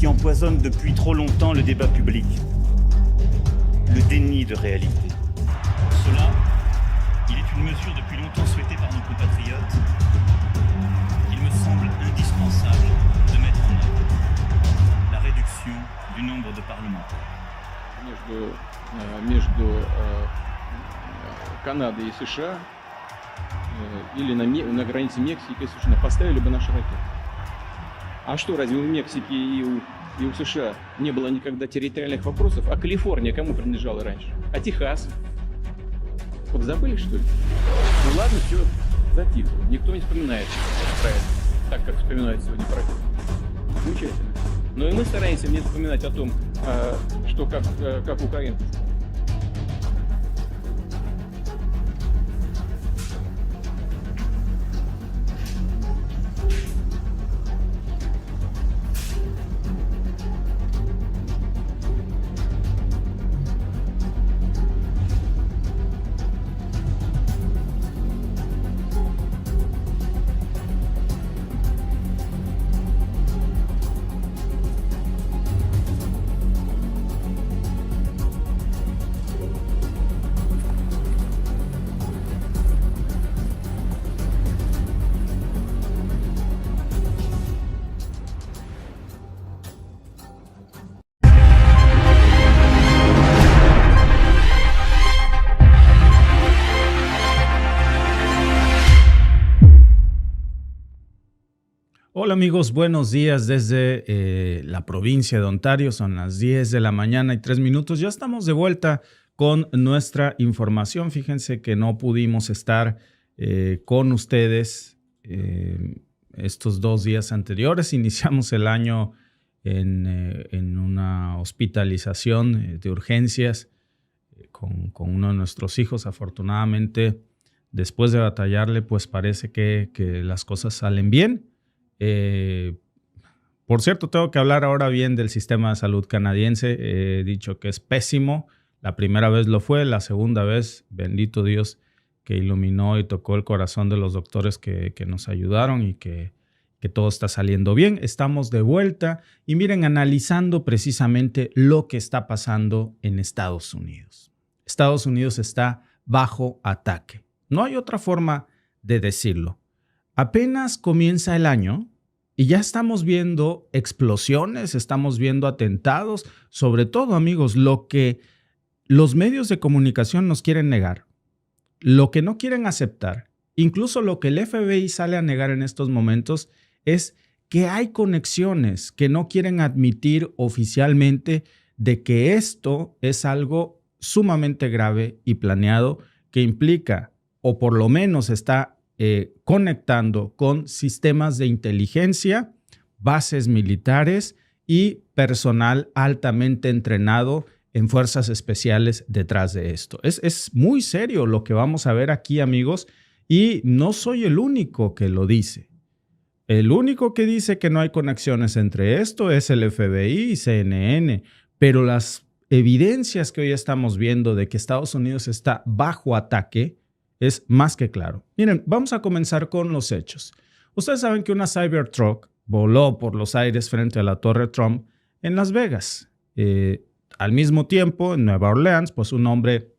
qui empoisonne depuis trop longtemps le débat public. Le déni de réalité. Pour cela, il est une mesure depuis longtemps souhaitée par nos compatriotes qu'il me semble indispensable de mettre en œuvre. La réduction du nombre de parlementaires. Между Канадой и США или на границе Мексики и США поставили бы наши ракеты. А что, разве у Мексики и у США не было никогда территориальных вопросов? А Калифорния кому принадлежала раньше? А Техас? Вот забыли, что ли? Ну ладно, все, затихло. Никто не вспоминает про это, так как вспоминают сегодня про это. Замечательно. Но и мы стараемся не вспоминать о том, что как украинцы. Hola amigos, buenos días desde la provincia de Ontario. Son las 10 de la mañana y 3 minutos. Ya estamos de vuelta con nuestra información. Fíjense que no pudimos estar con ustedes estos 2 días anteriores. Iniciamos el año en una hospitalización de urgencias con uno de nuestros hijos. Afortunadamente, después de batallarle, pues parece que las cosas salen bien. Por cierto, tengo que hablar ahora bien del sistema de salud canadiense. He dicho que es pésimo. La primera vez lo fue, la segunda vez, bendito Dios, que iluminó y tocó el corazón de los doctores que nos ayudaron y que todo está saliendo bien. Estamos de vuelta y miren, analizando precisamente lo que está pasando en Estados Unidos. Estados Unidos está bajo ataque. No hay otra forma de decirlo. Apenas comienza el año y ya estamos viendo explosiones, estamos viendo atentados, sobre todo, amigos, lo que los medios de comunicación nos quieren negar, lo que no quieren aceptar, incluso lo que el FBI sale a negar en estos momentos es que hay conexiones que no quieren admitir oficialmente de que esto es algo sumamente grave y planeado que implica, o por lo menos está conectando con sistemas de inteligencia, bases militares y personal altamente entrenado en fuerzas especiales detrás de esto. Es muy serio lo que vamos a ver aquí, amigos, y no soy el único que lo dice. El único que dice que no hay conexiones entre esto es el FBI y CNN, pero las evidencias que hoy estamos viendo de que Estados Unidos está bajo ataque es más que claro. Miren, vamos a comenzar con los hechos. Ustedes saben que una Cybertruck voló por los aires frente a la Torre Trump en Las Vegas. Al mismo tiempo, en Nueva Orleans, pues un hombre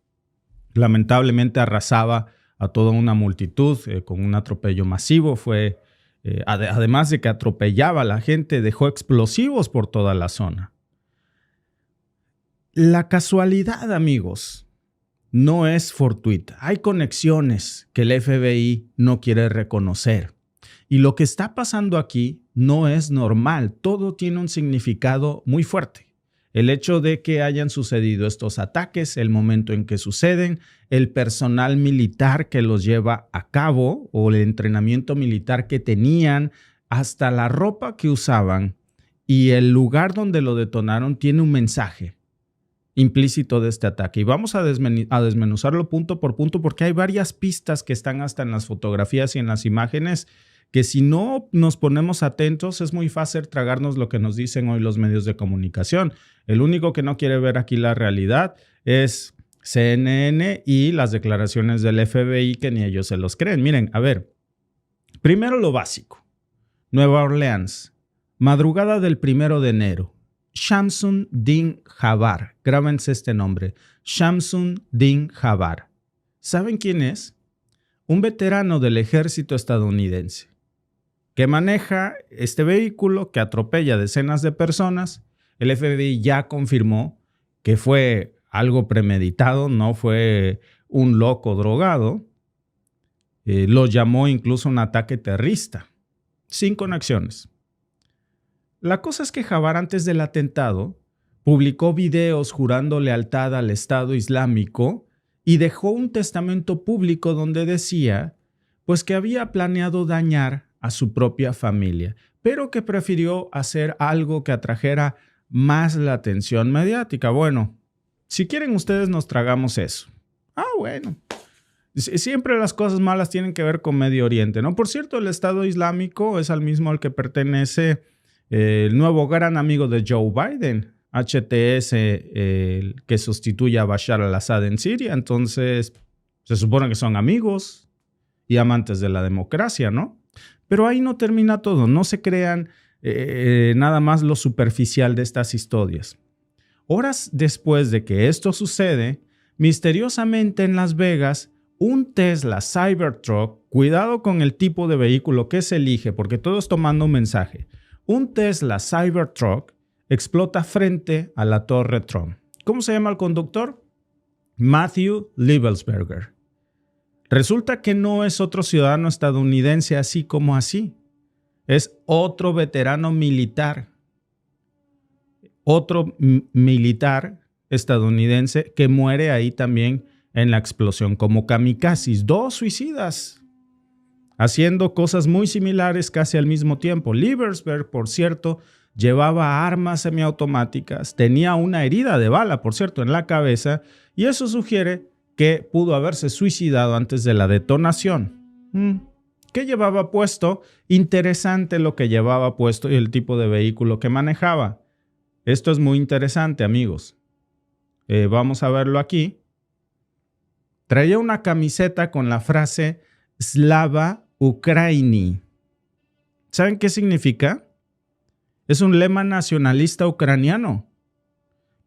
lamentablemente arrasaba a toda una multitud con un atropello masivo. Además de que atropellaba a la gente, dejó explosivos por toda la zona. La casualidad, amigos, no es fortuita. Hay conexiones que el FBI no quiere reconocer. Y lo que está pasando aquí no es normal. Todo tiene un significado muy fuerte. El hecho de que hayan sucedido estos ataques, el momento en que suceden, el personal militar que los lleva a cabo o el entrenamiento militar que tenían, hasta la ropa que usaban y el lugar donde lo detonaron tiene un mensaje implícito de este ataque. Y vamos a desmenuzarlo punto por punto porque hay varias pistas que están hasta en las fotografías y en las imágenes que si no nos ponemos atentos es muy fácil tragarnos lo que nos dicen hoy los medios de comunicación. El único que no quiere ver aquí la realidad es CNN y las declaraciones del FBI que ni ellos se los creen. Miren, a ver, primero lo básico. Nueva Orleans, madrugada del 1 de enero. Shamsun-Din Jabbar. Grábense este nombre. Shamsun-Din Jabbar. ¿Saben quién es? Un veterano del ejército estadounidense que maneja este vehículo que atropella decenas de personas. El FBI ya confirmó que fue algo premeditado, no fue un loco drogado. Lo llamó incluso un ataque terrorista, sin conexiones. La cosa es que Jabbar, antes del atentado, publicó videos jurando lealtad al Estado Islámico y dejó un testamento público donde decía pues que había planeado dañar a su propia familia, pero que prefirió hacer algo que atrajera más la atención mediática. Bueno, si quieren ustedes nos tragamos eso. Bueno. Siempre las cosas malas tienen que ver con Medio Oriente, ¿no? Por cierto, el Estado Islámico es al mismo al que pertenece el nuevo gran amigo de Joe Biden, HTS, que sustituye a Bashar al-Assad en Siria. Entonces, se supone que son amigos y amantes de la democracia, ¿no? Pero ahí no termina todo. No se crean nada más lo superficial de estas historias. Horas después de que esto sucede, misteriosamente en Las Vegas, un Tesla Cybertruck, cuidado con el tipo de vehículo que se elige, porque todo es tomando un mensaje. Un Tesla Cybertruck explota frente a la Torre Trump. ¿Cómo se llama el conductor? Matthew Liebelsberger. Resulta que no es otro ciudadano estadounidense así como así. Es otro veterano militar. Otro militar estadounidense que muere ahí también en la explosión como kamikazes. 2 suicidas haciendo cosas muy similares casi al mismo tiempo. Liebelsberger, por cierto, llevaba armas semiautomáticas, tenía una herida de bala, por cierto, en la cabeza, y eso sugiere que pudo haberse suicidado antes de la detonación. ¿Qué llevaba puesto? Interesante lo que llevaba puesto y el tipo de vehículo que manejaba. Esto es muy interesante, amigos. Vamos a verlo aquí. Traía una camiseta con la frase Slava Ukraini. ¿Saben qué significa? Es un lema nacionalista ucraniano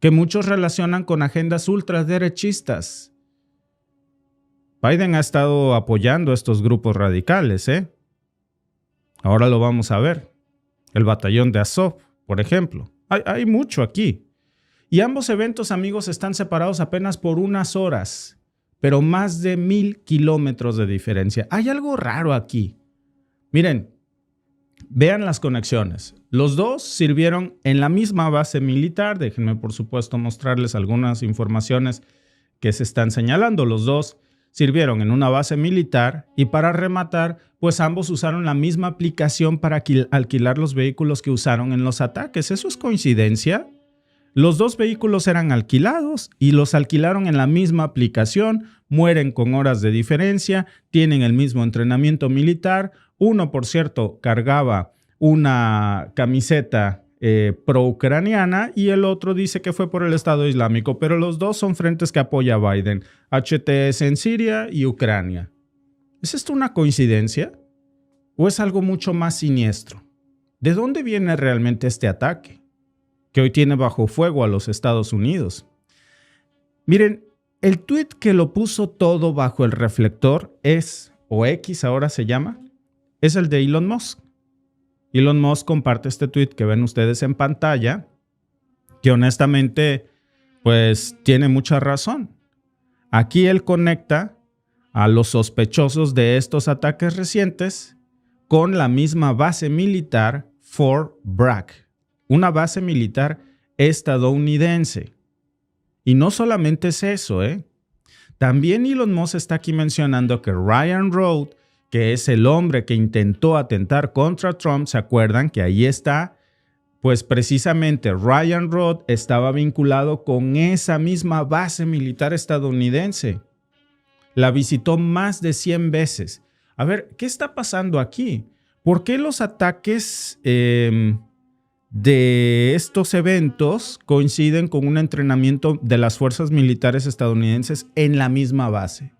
que muchos relacionan con agendas ultraderechistas. Biden ha estado apoyando a estos grupos radicales, Ahora lo vamos a ver. El batallón de Azov, por ejemplo. Hay mucho aquí. Y ambos eventos, amigos, están separados apenas por unas horas, pero más de 1000 kilómetros de diferencia. Hay algo raro aquí. Miren, vean las conexiones. Los dos sirvieron en la misma base militar. Déjenme, por supuesto, mostrarles algunas informaciones que se están señalando. Los dos sirvieron en una base militar y para rematar, pues ambos usaron la misma aplicación para alquilar los vehículos que usaron en los ataques. ¿Eso es coincidencia? Los dos vehículos eran alquilados y los alquilaron en la misma aplicación, mueren con horas de diferencia, tienen el mismo entrenamiento militar. Uno, por cierto, cargaba una camiseta pro-ucraniana y el otro dice que fue por el Estado Islámico, pero los dos son frentes que apoya a Biden, HTS en Siria y Ucrania. ¿Es esto una coincidencia o es algo mucho más siniestro? ¿De dónde viene realmente este ataque que hoy tiene bajo fuego a los Estados Unidos? Miren, el tuit que lo puso todo bajo el reflector es, o X ahora se llama, es el de Elon Musk. Elon Musk comparte este tuit que ven ustedes en pantalla, que honestamente, pues tiene mucha razón. Aquí él conecta a los sospechosos de estos ataques recientes con la misma base militar Fort Bragg, una base militar estadounidense. Y no solamente es eso, También Elon Musk está aquí mencionando que Ryan Road, que es el hombre que intentó atentar contra Trump, ¿se acuerdan? Que ahí está, pues precisamente Ryan Road estaba vinculado con esa misma base militar estadounidense. La visitó más de 100 veces. A ver, ¿qué está pasando aquí? ¿Por qué los ataques de estos eventos coinciden con un entrenamiento de las fuerzas militares estadounidenses en la misma base?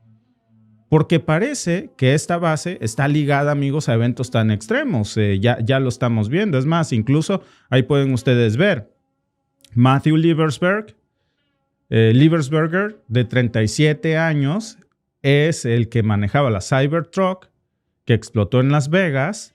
Porque parece que esta base está ligada, amigos, a eventos tan extremos. Ya lo estamos viendo. Es más, incluso ahí pueden ustedes ver. Matthew Liebersberger, de 37 años, es el que manejaba la Cybertruck que explotó en Las Vegas.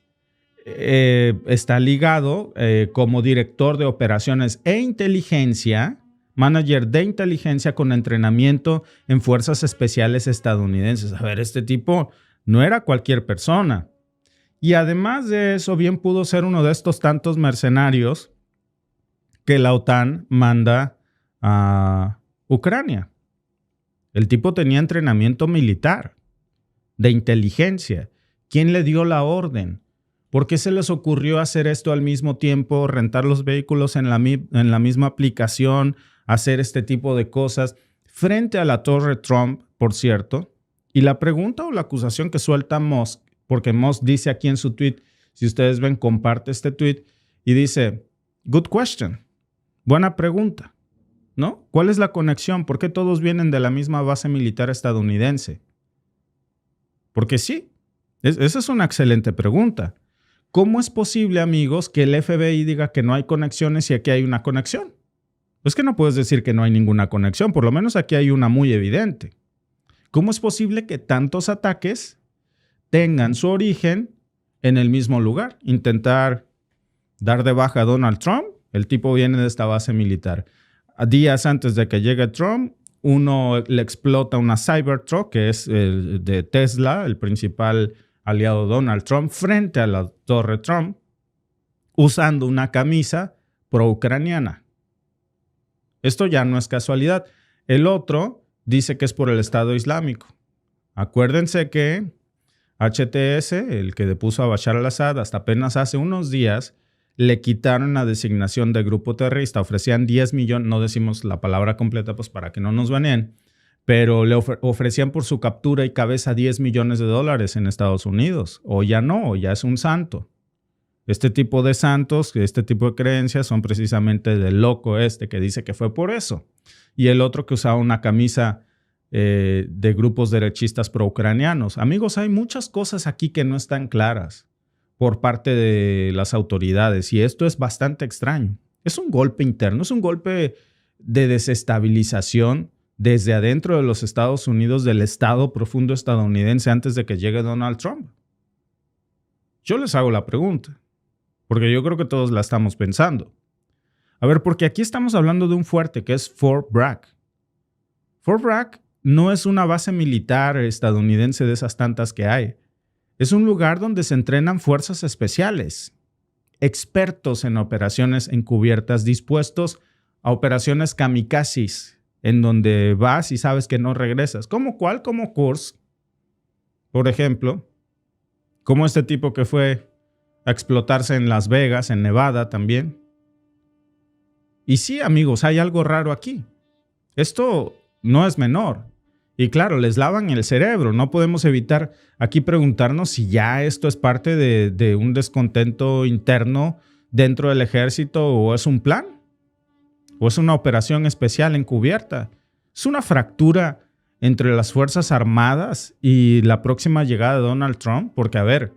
Está ligado como director de operaciones e inteligencia, manager de inteligencia con entrenamiento en fuerzas especiales estadounidenses. A ver, este tipo no era cualquier persona. Y además de eso, bien pudo ser uno de estos tantos mercenarios que la OTAN manda a Ucrania. El tipo tenía entrenamiento militar, de inteligencia. ¿Quién le dio la orden? ¿Por qué se les ocurrió hacer esto al mismo tiempo, rentar los vehículos en la misma aplicación, hacer este tipo de cosas frente a la Torre Trump, por cierto? Y la pregunta o la acusación que suelta Musk, porque Musk dice aquí en su tweet, si ustedes ven, comparte este tweet y dice, good question, buena pregunta, ¿no? ¿Cuál es la conexión? ¿Por qué todos vienen de la misma base militar estadounidense? Porque sí, esa es una excelente pregunta. ¿Cómo es posible, amigos, que el FBI diga que no hay conexiones y aquí hay una conexión? Es que no puedes decir que no hay ninguna conexión, por lo menos aquí hay una muy evidente. ¿Cómo es posible que tantos ataques tengan su origen en el mismo lugar? Intentar dar de baja a Donald Trump, el tipo viene de esta base militar. Días antes de que llegue Trump, uno le explota una Cybertruck, que es de Tesla, el principal aliado de Donald Trump, frente a la Torre Trump, usando una camisa pro-ucraniana. Esto ya no es casualidad. El otro dice que es por el Estado Islámico. Acuérdense que HTS, el que depuso a Bashar al-Assad, hasta apenas hace unos días, le quitaron la designación de grupo terrorista. Ofrecían 10 millones, no decimos la palabra completa pues para que no nos baneen, pero le ofrecían por su captura y cabeza $10 millones en Estados Unidos. O ya no, o ya es un santo. Este tipo de santos, este tipo de creencias son precisamente del loco que dice que fue por eso. Y el otro que usaba una camisa de grupos derechistas pro-ucranianos. Amigos, hay muchas cosas aquí que no están claras por parte de las autoridades y esto es bastante extraño. Es un golpe interno, es un golpe de desestabilización desde adentro de los Estados Unidos, del Estado profundo estadounidense antes de que llegue Donald Trump. Yo les hago la pregunta, porque yo creo que todos la estamos pensando. A ver, porque aquí estamos hablando de un fuerte que es Fort Bragg. Fort Bragg no es una base militar estadounidense de esas tantas que hay. Es un lugar donde se entrenan fuerzas especiales, expertos en operaciones encubiertas, dispuestos a operaciones kamikazes, en donde vas y sabes que no regresas. ¿Cómo cuál? Como Kursk, por ejemplo. Como este tipo que fue a explotarse en Las Vegas, en Nevada también. Y sí, amigos, hay algo raro aquí. Esto no es menor. Y claro, les lavan el cerebro. No podemos evitar aquí preguntarnos si ya esto es parte de un descontento interno dentro del ejército o es un plan. ¿O es una operación especial encubierta? ¿Es una fractura entre las Fuerzas Armadas y la próxima llegada de Donald Trump? Porque, a ver,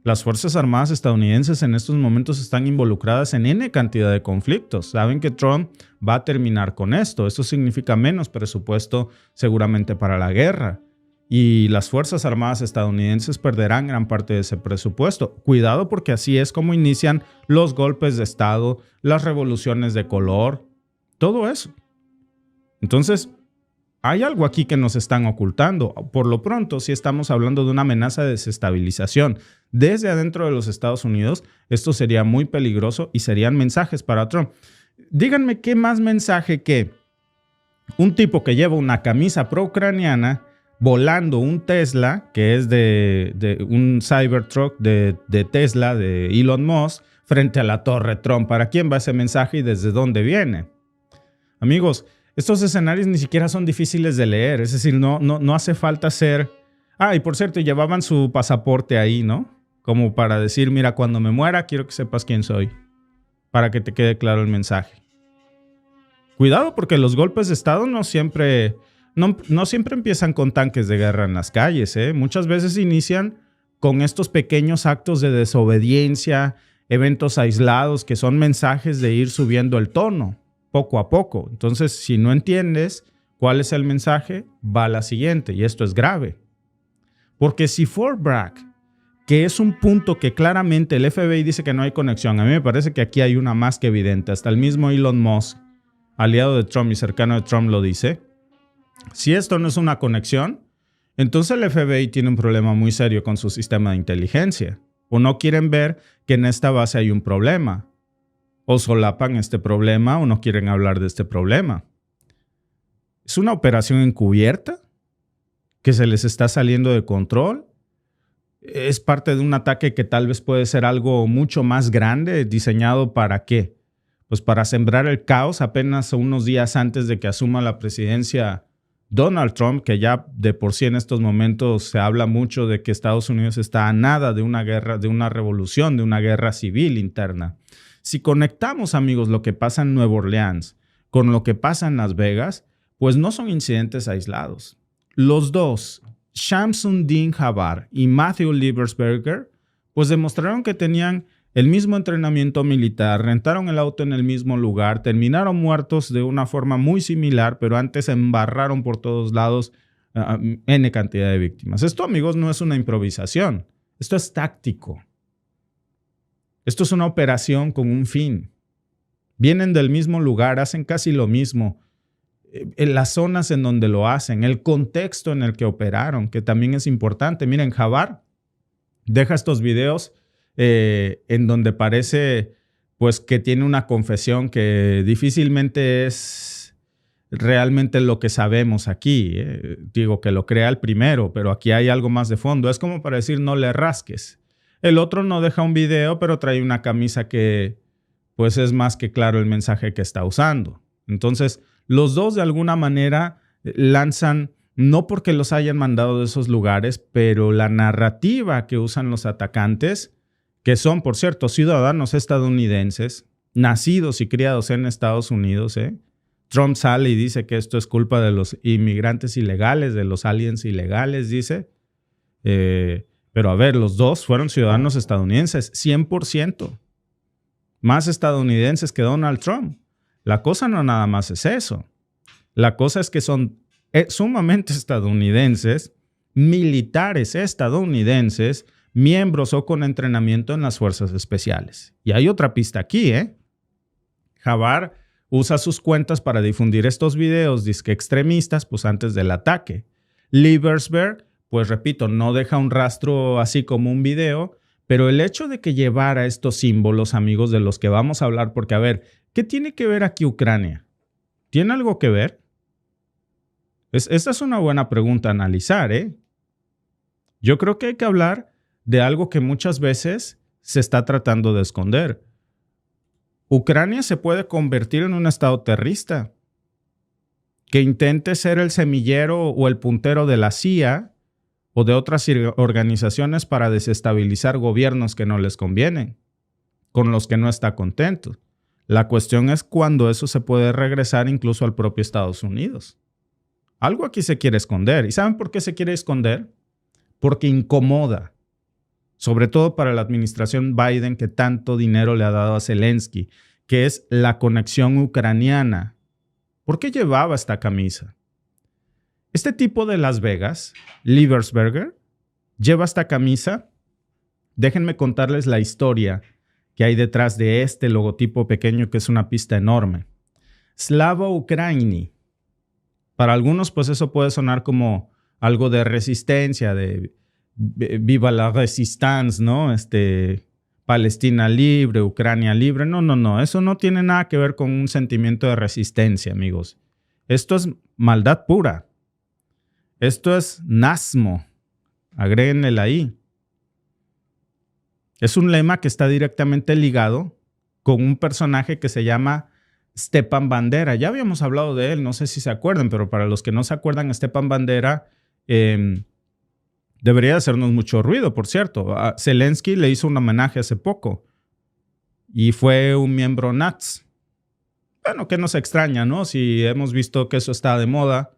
las Fuerzas Armadas estadounidenses en estos momentos están involucradas en N cantidad de conflictos. Saben que Trump va a terminar con esto. Esto significa menos presupuesto seguramente para la guerra. Y las Fuerzas Armadas estadounidenses perderán gran parte de ese presupuesto. Cuidado porque así es como inician los golpes de Estado, las revoluciones de color, todo eso. Entonces, hay algo aquí que nos están ocultando. Por lo pronto, sí estamos hablando de una amenaza de desestabilización. Desde adentro de los Estados Unidos, esto sería muy peligroso y serían mensajes para Trump. Díganme qué más mensaje que un tipo que lleva una camisa pro-ucraniana volando un Tesla, que es de un Cybertruck de Tesla, de Elon Musk, frente a la Torre Trump. ¿Para quién va ese mensaje y desde dónde viene? Amigos, estos escenarios ni siquiera son difíciles de leer, es decir, no hace falta ser... Ah, y por cierto, llevaban su pasaporte ahí, ¿no? Como para decir, mira, cuando me muera quiero que sepas quién soy, para que te quede claro el mensaje. Cuidado porque los golpes de Estado no siempre empiezan con tanques de guerra en las calles, ¿eh? Muchas veces inician con estos pequeños actos de desobediencia, eventos aislados que son mensajes de ir subiendo el tono. poco a poco. Entonces, si no entiendes cuál es el mensaje, va a la siguiente, y esto es grave. Porque si Fort Bragg, que es un punto que claramente el FBI dice que no hay conexión, a mí me parece que aquí hay una más que evidente. Hasta el mismo Elon Musk, aliado de Trump y cercano de Trump, lo dice. Si esto no es una conexión, entonces el FBI tiene un problema muy serio con su sistema de inteligencia. O no quieren ver que en esta base hay un problema. O solapan este problema o no quieren hablar de este problema. ¿Es una operación encubierta que se les está saliendo de control? ¿Es parte de un ataque que tal vez puede ser algo mucho más grande, diseñado para qué? Pues para sembrar el caos apenas unos días antes de que asuma la presidencia Donald Trump, que ya de por sí en estos momentos se habla mucho de que Estados Unidos está a nada de una guerra, de una revolución, de una guerra civil interna. Si conectamos, amigos, lo que pasa en Nueva Orleans con lo que pasa en Las Vegas, pues no son incidentes aislados. Los dos, Shamsuddin Jabbar y Matthew Liebersberger, pues demostraron que tenían el mismo entrenamiento militar, rentaron el auto en el mismo lugar, terminaron muertos de una forma muy similar, pero antes se embarraron por todos lados N cantidad de víctimas. Esto, amigos, no es una improvisación. Esto es táctico. Esto es una operación con un fin. Vienen del mismo lugar, hacen casi lo mismo. En las zonas en donde lo hacen, el contexto en el que operaron, que también es importante. Miren, Jabbar deja estos videos en donde parece pues que tiene una confesión que difícilmente es realmente lo que sabemos aquí. Digo que lo crea el primero, pero aquí hay algo más de fondo. Es como para decir no le rasques. El otro no deja un video, pero trae una camisa que pues es más que claro el mensaje que está usando. Entonces, los dos de alguna manera lanzan, no porque los hayan mandado de esos lugares, pero la narrativa que usan los atacantes, que son, por cierto, ciudadanos estadounidenses, nacidos y criados en Estados Unidos. Trump sale y dice que esto es culpa de los inmigrantes ilegales, de los aliens ilegales, dice. Pero a ver, los dos fueron ciudadanos estadounidenses, 100%. Más estadounidenses que Donald Trump. La cosa no nada más es eso. La cosa es que son sumamente estadounidenses, militares estadounidenses, miembros o con entrenamiento en las fuerzas especiales. Y hay otra pista aquí, Jabbar usa sus cuentas para difundir estos videos disque extremistas pues antes del ataque. Liebersberg, pues repito, no deja un rastro así como un video, pero el hecho de que llevara estos símbolos, amigos, de los que vamos a hablar, porque a ver, ¿qué tiene que ver aquí Ucrania? ¿Tiene algo que ver? Esta es una buena pregunta a analizar, Yo creo que hay que hablar de algo que muchas veces se está tratando de esconder. Ucrania se puede convertir en un estado terrorista que intente ser el semillero o el puntero de la CIA o de otras organizaciones para desestabilizar gobiernos que no les convienen, con los que no está contento. La cuestión es cuándo eso se puede regresar incluso al propio Estados Unidos. Algo aquí se quiere esconder. ¿Y saben por qué se quiere esconder? Porque incomoda. Sobre todo para la administración Biden, que tanto dinero le ha dado a Zelensky, que es la conexión ucraniana. ¿Por qué llevaba esta camisa? Este tipo de Las Vegas, Liebersberger, lleva esta camisa. Déjenme contarles la historia que hay detrás de este logotipo pequeño, que es una pista enorme. Slava Ukraini. Para algunos, pues eso puede sonar como algo de resistencia, de viva la resistance, ¿no? Palestina libre, Ucrania libre. No. Eso no tiene nada que ver con un sentimiento de resistencia, amigos. Esto es maldad pura. Esto es nazismo. Agréguenle ahí. Es un lema que está directamente ligado con un personaje que se llama Stepan Bandera. Ya habíamos hablado de él, no sé si se acuerdan, pero para los que no se acuerdan, Stepan Bandera debería hacernos mucho ruido, por cierto. A Zelensky le hizo un homenaje hace poco y fue un miembro nazi. Bueno, que nos extraña, ¿no? Si hemos visto que eso está de moda.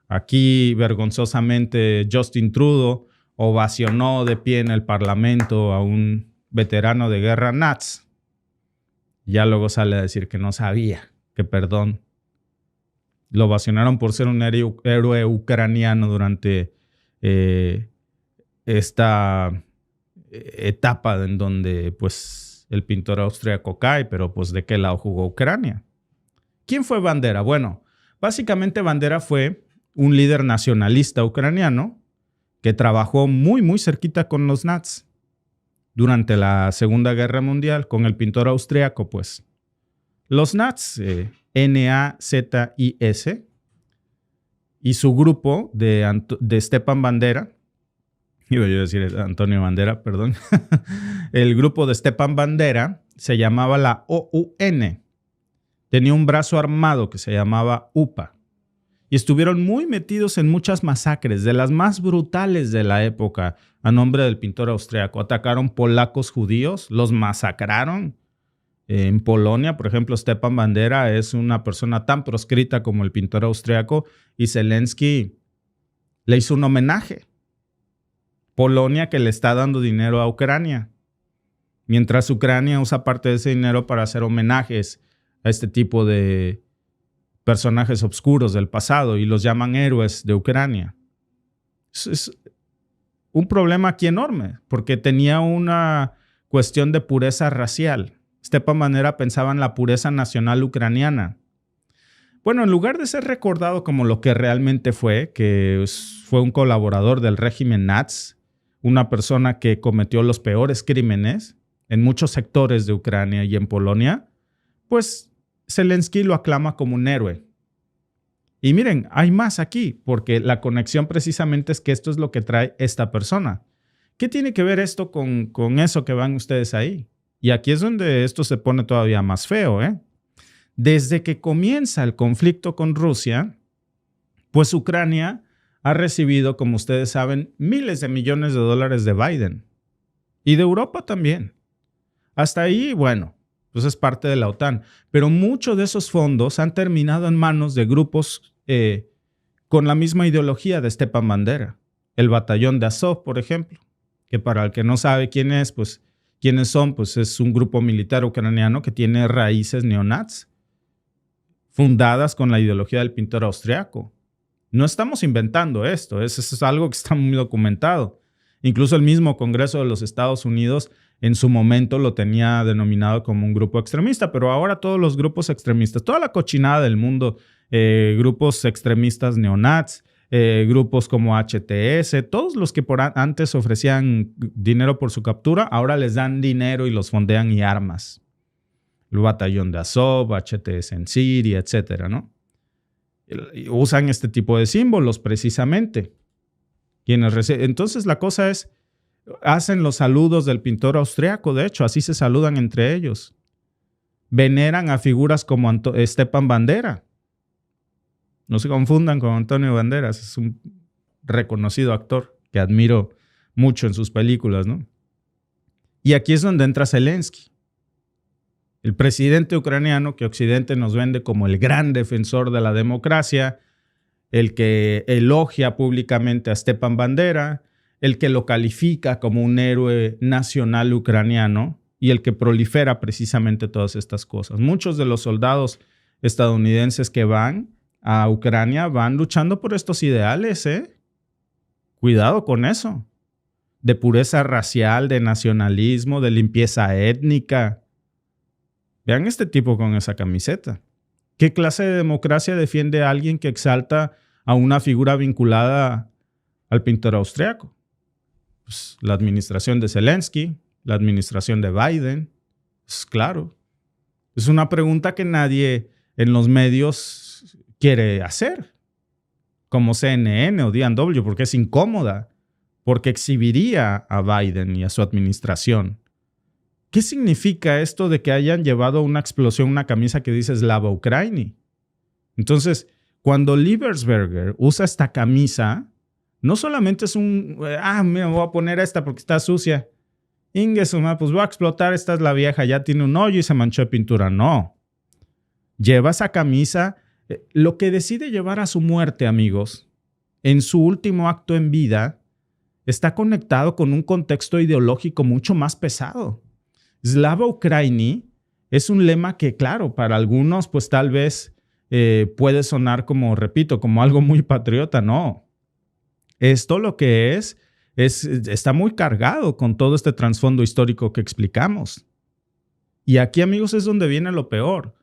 Aquí, vergonzosamente, Justin Trudeau ovacionó de pie en el Parlamento a un veterano de guerra nazi. Ya luego sale a decir que no sabía perdón. Lo ovacionaron por ser un héroe ucraniano durante esta etapa en donde pues el pintor austríaco cae, pero pues ¿de qué lado jugó Ucrania? ¿Quién fue Bandera? Bueno, básicamente Bandera fue un líder nacionalista ucraniano que trabajó muy, muy cerquita con los nazis durante la Segunda Guerra Mundial con el pintor austríaco, pues. Los nazis, NAZIS, y su grupo de Stepan Bandera, iba yo a decir Antonio Bandera, perdón, el grupo de Stepan Bandera se llamaba la OUN. Tenía un brazo armado que se llamaba UPA. Y estuvieron muy metidos en muchas masacres, de las más brutales de la época, a nombre del pintor austríaco. Atacaron polacos judíos, los masacraron. En Polonia, por ejemplo, Stepan Bandera es una persona tan proscrita como el pintor austríaco y Zelensky le hizo un homenaje. Polonia que le está dando dinero a Ucrania, mientras Ucrania usa parte de ese dinero para hacer homenajes a este tipo de personajes oscuros del pasado y los llaman héroes de Ucrania. Es un problema aquí enorme, porque tenía una cuestión de pureza racial. Stepan Bandera pensaba en la pureza nacional ucraniana. Bueno, en lugar de ser recordado como lo que realmente fue, que fue un colaborador del régimen nazi, una persona que cometió los peores crímenes en muchos sectores de Ucrania y en Polonia, pues Zelensky lo aclama como un héroe. Y miren, hay más aquí, porque la conexión precisamente es que esto es lo que trae esta persona. ¿Qué tiene que ver esto con eso que van ustedes ahí? Y aquí es donde esto se pone todavía más feo, ¿eh? Desde que comienza el conflicto con Rusia, pues Ucrania ha recibido, como ustedes saben, miles de millones de dólares de Biden. Y de Europa también. Hasta ahí, bueno, pues es parte de la OTAN. Pero muchos de esos fondos han terminado en manos de grupos con la misma ideología de Stepan Bandera. El batallón de Azov, por ejemplo, que para el que no sabe quiénes son, pues es un grupo militar ucraniano que tiene raíces neonazis, fundadas con la ideología del pintor austriaco. No estamos inventando esto, eso es algo que está muy documentado. Incluso el mismo Congreso de los Estados Unidos en su momento lo tenía denominado como un grupo extremista, pero ahora todos los grupos extremistas, toda la cochinada del mundo, grupos extremistas neonazis, grupos como HTS, todos los que antes ofrecían dinero por su captura, ahora les dan dinero y los fondean y armas. El batallón de Azov, HTS en Siria, etcétera, ¿no? Y usan este tipo de símbolos precisamente. Entonces la cosa es, hacen los saludos del pintor austriaco, de hecho, así se saludan entre ellos. Veneran a figuras como Stepan Bandera. No se confundan con Antonio Banderas, es un reconocido actor que admiro mucho en sus películas, ¿no? Y aquí es donde entra Zelensky, el presidente ucraniano que Occidente nos vende como el gran defensor de la democracia, el que elogia públicamente a Stepan Bandera, el que lo califica como un héroe nacional ucraniano y el que prolifera precisamente todas estas cosas. Muchos de los soldados estadounidenses que van a Ucrania van luchando por estos ideales, ¿eh? Cuidado con eso. De pureza racial, de nacionalismo, de limpieza étnica. Vean este tipo con esa camiseta. ¿Qué clase de democracia defiende a alguien que exalta a una figura vinculada al pintor austriaco? Pues la administración de Zelensky, la administración de Biden. Es claro. Es una pregunta que nadie en los medios quiere hacer, como CNN o D&W, porque es incómoda, porque exhibiría a Biden y a su administración. ¿Qué significa esto de que hayan llevado a una explosión una camisa que dice Slava Ukraini? Entonces, cuando Liebersberger usa esta camisa, no solamente es mira, me voy a poner esta porque está sucia. Ingesuma, pues voy a explotar, esta es la vieja, ya tiene un hoyo y se manchó de pintura. No. Lleva esa camisa. Lo que decide llevar a su muerte, amigos, en su último acto en vida, está conectado con un contexto ideológico mucho más pesado. Slava Ukraini es un lema que, claro, para algunos pues tal vez puede sonar como, repito, como algo muy patriota. No. Esto lo que está muy cargado con todo este trasfondo histórico que explicamos. Y aquí, amigos, es donde viene lo peor.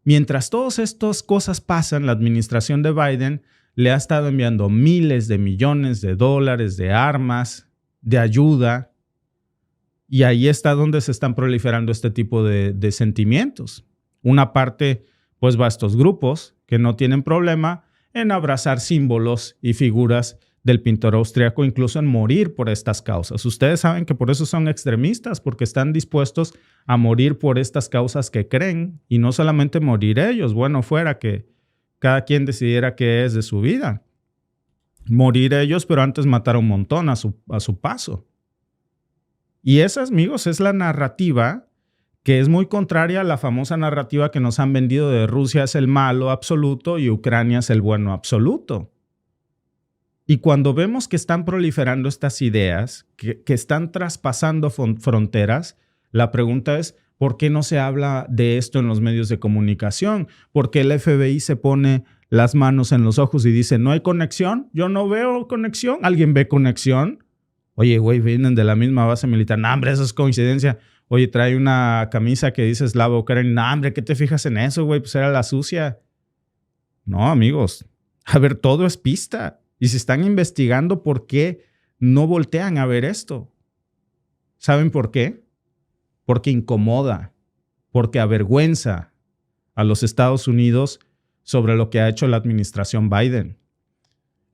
Mientras todas estas cosas pasan, la administración de Biden le ha estado enviando miles de millones de dólares de armas, de ayuda, y ahí está donde se están proliferando este tipo de sentimientos. Una parte, pues, va a estos grupos que no tienen problema en abrazar símbolos y figuras del pintor austriaco, incluso en morir por estas causas. Ustedes saben que por eso son extremistas, porque están dispuestos a morir por estas causas que creen, y no solamente morir ellos, bueno, fuera que cada quien decidiera qué es de su vida. Morir ellos, pero antes matar a un montón a su paso. Y esa, amigos, es la narrativa que es muy contraria a la famosa narrativa que nos han vendido de Rusia es el malo absoluto y Ucrania es el bueno absoluto. Y cuando vemos que están proliferando estas ideas, que están traspasando fronteras, la pregunta es, ¿por qué no se habla de esto en los medios de comunicación? ¿Por qué el FBI se pone las manos en los ojos y dice, ¿no hay conexión? Yo no veo conexión. ¿Alguien ve conexión? Oye, güey, vienen de la misma base militar. No, hombre, eso es coincidencia. Oye, trae una camisa que dice Slava Ukraini. No, hombre, ¿qué te fijas en eso, güey? Pues era la sucia. No, amigos. A ver, todo es pista. Y se están investigando por qué no voltean a ver esto. ¿Saben por qué? Porque incomoda, porque avergüenza a los Estados Unidos sobre lo que ha hecho la administración Biden.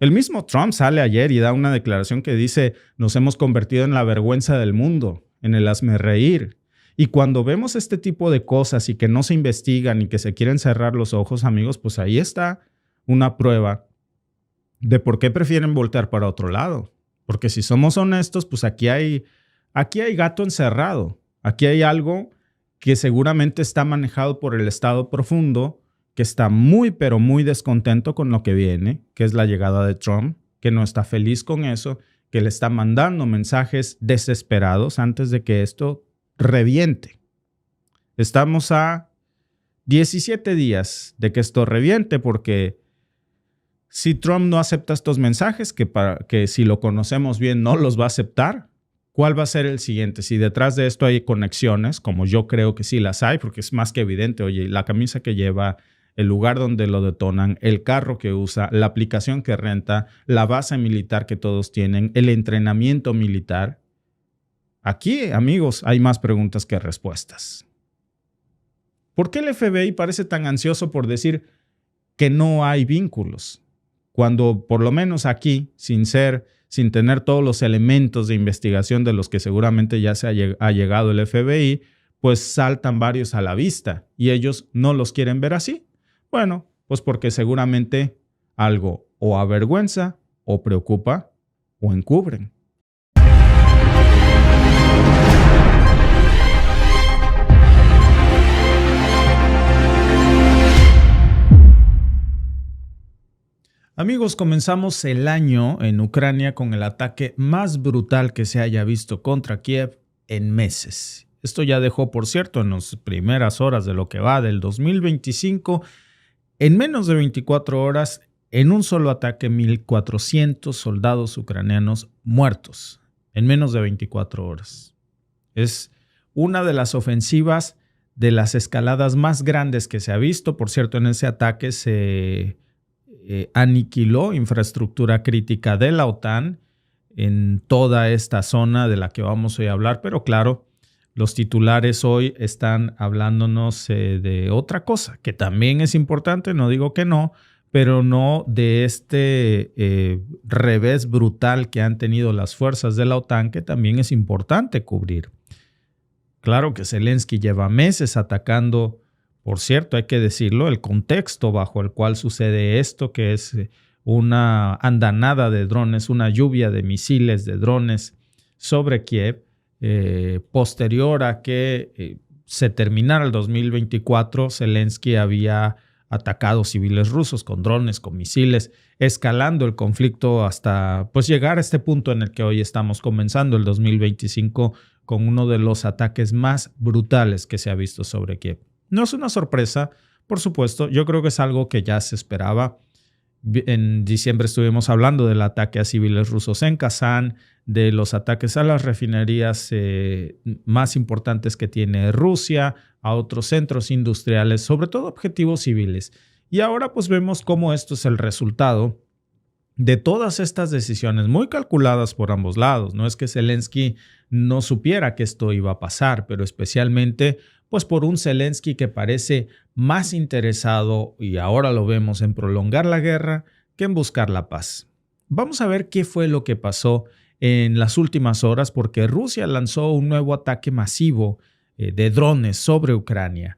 El mismo Trump sale ayer y da una declaración que dice, nos hemos convertido en la vergüenza del mundo, en el hazmerreír. Y cuando vemos este tipo de cosas y que no se investigan y que se quieren cerrar los ojos, amigos, pues ahí está una prueba de por qué prefieren voltear para otro lado. Porque si somos honestos, pues aquí hay gato encerrado. Aquí hay algo que seguramente está manejado por el Estado profundo, que está muy, pero muy descontento con lo que viene, que es la llegada de Trump, que no está feliz con eso, que le está mandando mensajes desesperados antes de que esto reviente. Estamos a 17 días de que esto reviente, porque si Trump no acepta estos mensajes, que si lo conocemos bien no los va a aceptar, ¿cuál va a ser el siguiente? Si detrás de esto hay conexiones, como yo creo que sí las hay, porque es más que evidente, oye, la camisa que lleva, el lugar donde lo detonan, el carro que usa, la aplicación que renta, la base militar que todos tienen, el entrenamiento militar. Aquí, amigos, hay más preguntas que respuestas. ¿Por qué el FBI parece tan ansioso por decir que no hay vínculos? Cuando por lo menos aquí, sin tener todos los elementos de investigación de los que seguramente ya se ha llegado el FBI, pues saltan varios a la vista y ellos no los quieren ver así. Bueno, pues porque seguramente algo o avergüenza o preocupa o encubren. Amigos, comenzamos el año en Ucrania con el ataque más brutal que se haya visto contra Kiev en meses. Esto ya dejó, por cierto, en las primeras horas de lo que va del 2025, en menos de 24 horas, en un solo ataque, 1,400 soldados ucranianos muertos, en menos de 24 horas. Es una de las ofensivas de las escaladas más grandes que se ha visto. Por cierto, en ese ataque se aniquiló infraestructura crítica de la OTAN en toda esta zona de la que vamos hoy a hablar, pero claro, los titulares hoy están hablándonos de otra cosa, que también es importante, no digo que no, pero no de este revés brutal que han tenido las fuerzas de la OTAN, que también es importante cubrir. Claro que Zelensky lleva meses atacando. Por cierto, hay que decirlo, el contexto bajo el cual sucede esto, que es una andanada de drones, una lluvia de misiles de drones sobre Kiev, posterior a que se terminara el 2024, Zelensky había atacado civiles rusos con drones, con misiles, escalando el conflicto hasta pues llegar a este punto en el que hoy estamos comenzando el 2025 con uno de los ataques más brutales que se ha visto sobre Kiev. No es una sorpresa, por supuesto, yo creo que es algo que ya se esperaba. En diciembre estuvimos hablando del ataque a civiles rusos en Kazán, de los ataques a las refinerías más importantes que tiene Rusia, a otros centros industriales, sobre todo objetivos civiles. Y ahora pues vemos cómo esto es el resultado de todas estas decisiones muy calculadas por ambos lados. No es que Zelensky no supiera que esto iba a pasar, pero especialmente pues por un Zelensky que parece más interesado, y ahora lo vemos, en prolongar la guerra que en buscar la paz. Vamos a ver qué fue lo que pasó en las últimas horas, porque Rusia lanzó un nuevo ataque masivo de drones sobre Ucrania.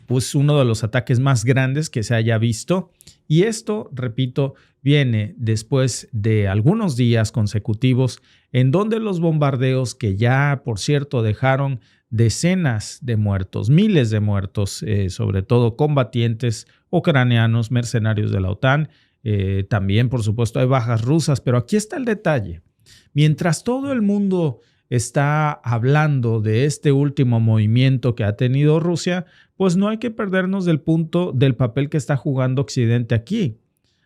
Pues uno de los ataques más grandes que se haya visto. Y esto, repito, viene después de algunos días consecutivos en donde los bombardeos, que ya, por cierto, dejaron decenas de muertos, miles de muertos, sobre todo combatientes ucranianos, mercenarios de la OTAN. También, por supuesto, hay bajas rusas, pero aquí está el detalle. Mientras todo el mundo está hablando de este último movimiento que ha tenido Rusia, pues no hay que perdernos del punto del papel que está jugando Occidente aquí,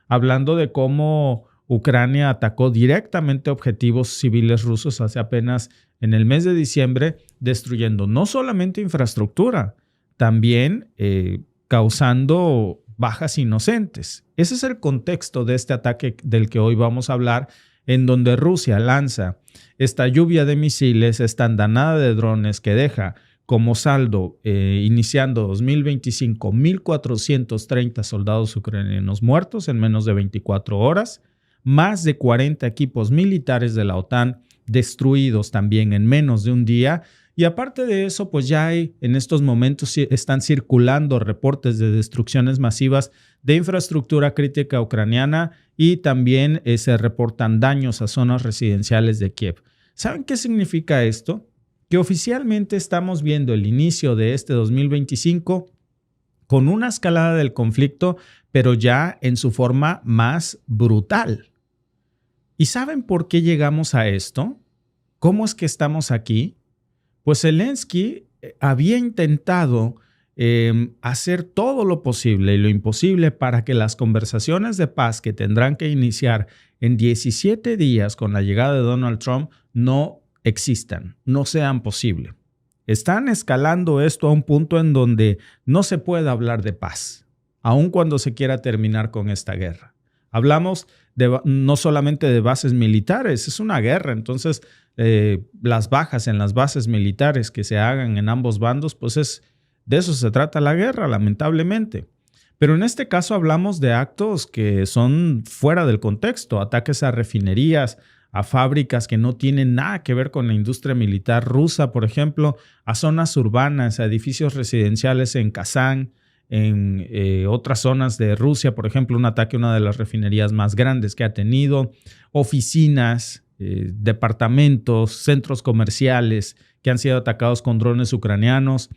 hablando de cómo Ucrania atacó directamente objetivos civiles rusos hace apenas en el mes de diciembre, destruyendo no solamente infraestructura, también causando bajas inocentes. Ese es el contexto de este ataque del que hoy vamos a hablar, en donde Rusia lanza esta lluvia de misiles, esta andanada de drones que deja como saldo, iniciando 2025, 1,430 soldados ucranianos muertos en menos de 24 horas, más de 40 equipos militares de la OTAN destruidos también en menos de un día. Y aparte de eso, pues ya hay, en estos momentos están circulando reportes de destrucciones masivas de infraestructura crítica ucraniana y también se reportan daños a zonas residenciales de Kiev. ¿Saben qué significa esto? Que oficialmente estamos viendo el inicio de este 2025 con una escalada del conflicto, pero ya en su forma más brutal. ¿Y saben por qué llegamos a esto? ¿Cómo es que estamos aquí? Pues Zelensky había intentado hacer todo lo posible y lo imposible para que las conversaciones de paz que tendrán que iniciar en 17 días con la llegada de Donald Trump no existan, no sean posibles. Están escalando esto a un punto en donde no se puede hablar de paz, aun cuando se quiera terminar con esta guerra. Hablamos no solamente de bases militares, es una guerra, entonces las bajas en las bases militares que se hagan en ambos bandos, pues de eso se trata la guerra, lamentablemente. Pero en este caso hablamos de actos que son fuera del contexto, ataques a refinerías, a fábricas que no tienen nada que ver con la industria militar rusa, por ejemplo, a zonas urbanas, a edificios residenciales en Kazán, en otras zonas de Rusia, por ejemplo, un ataque a una de las refinerías más grandes que ha tenido, oficinas, departamentos, centros comerciales que han sido atacados con drones ucranianos,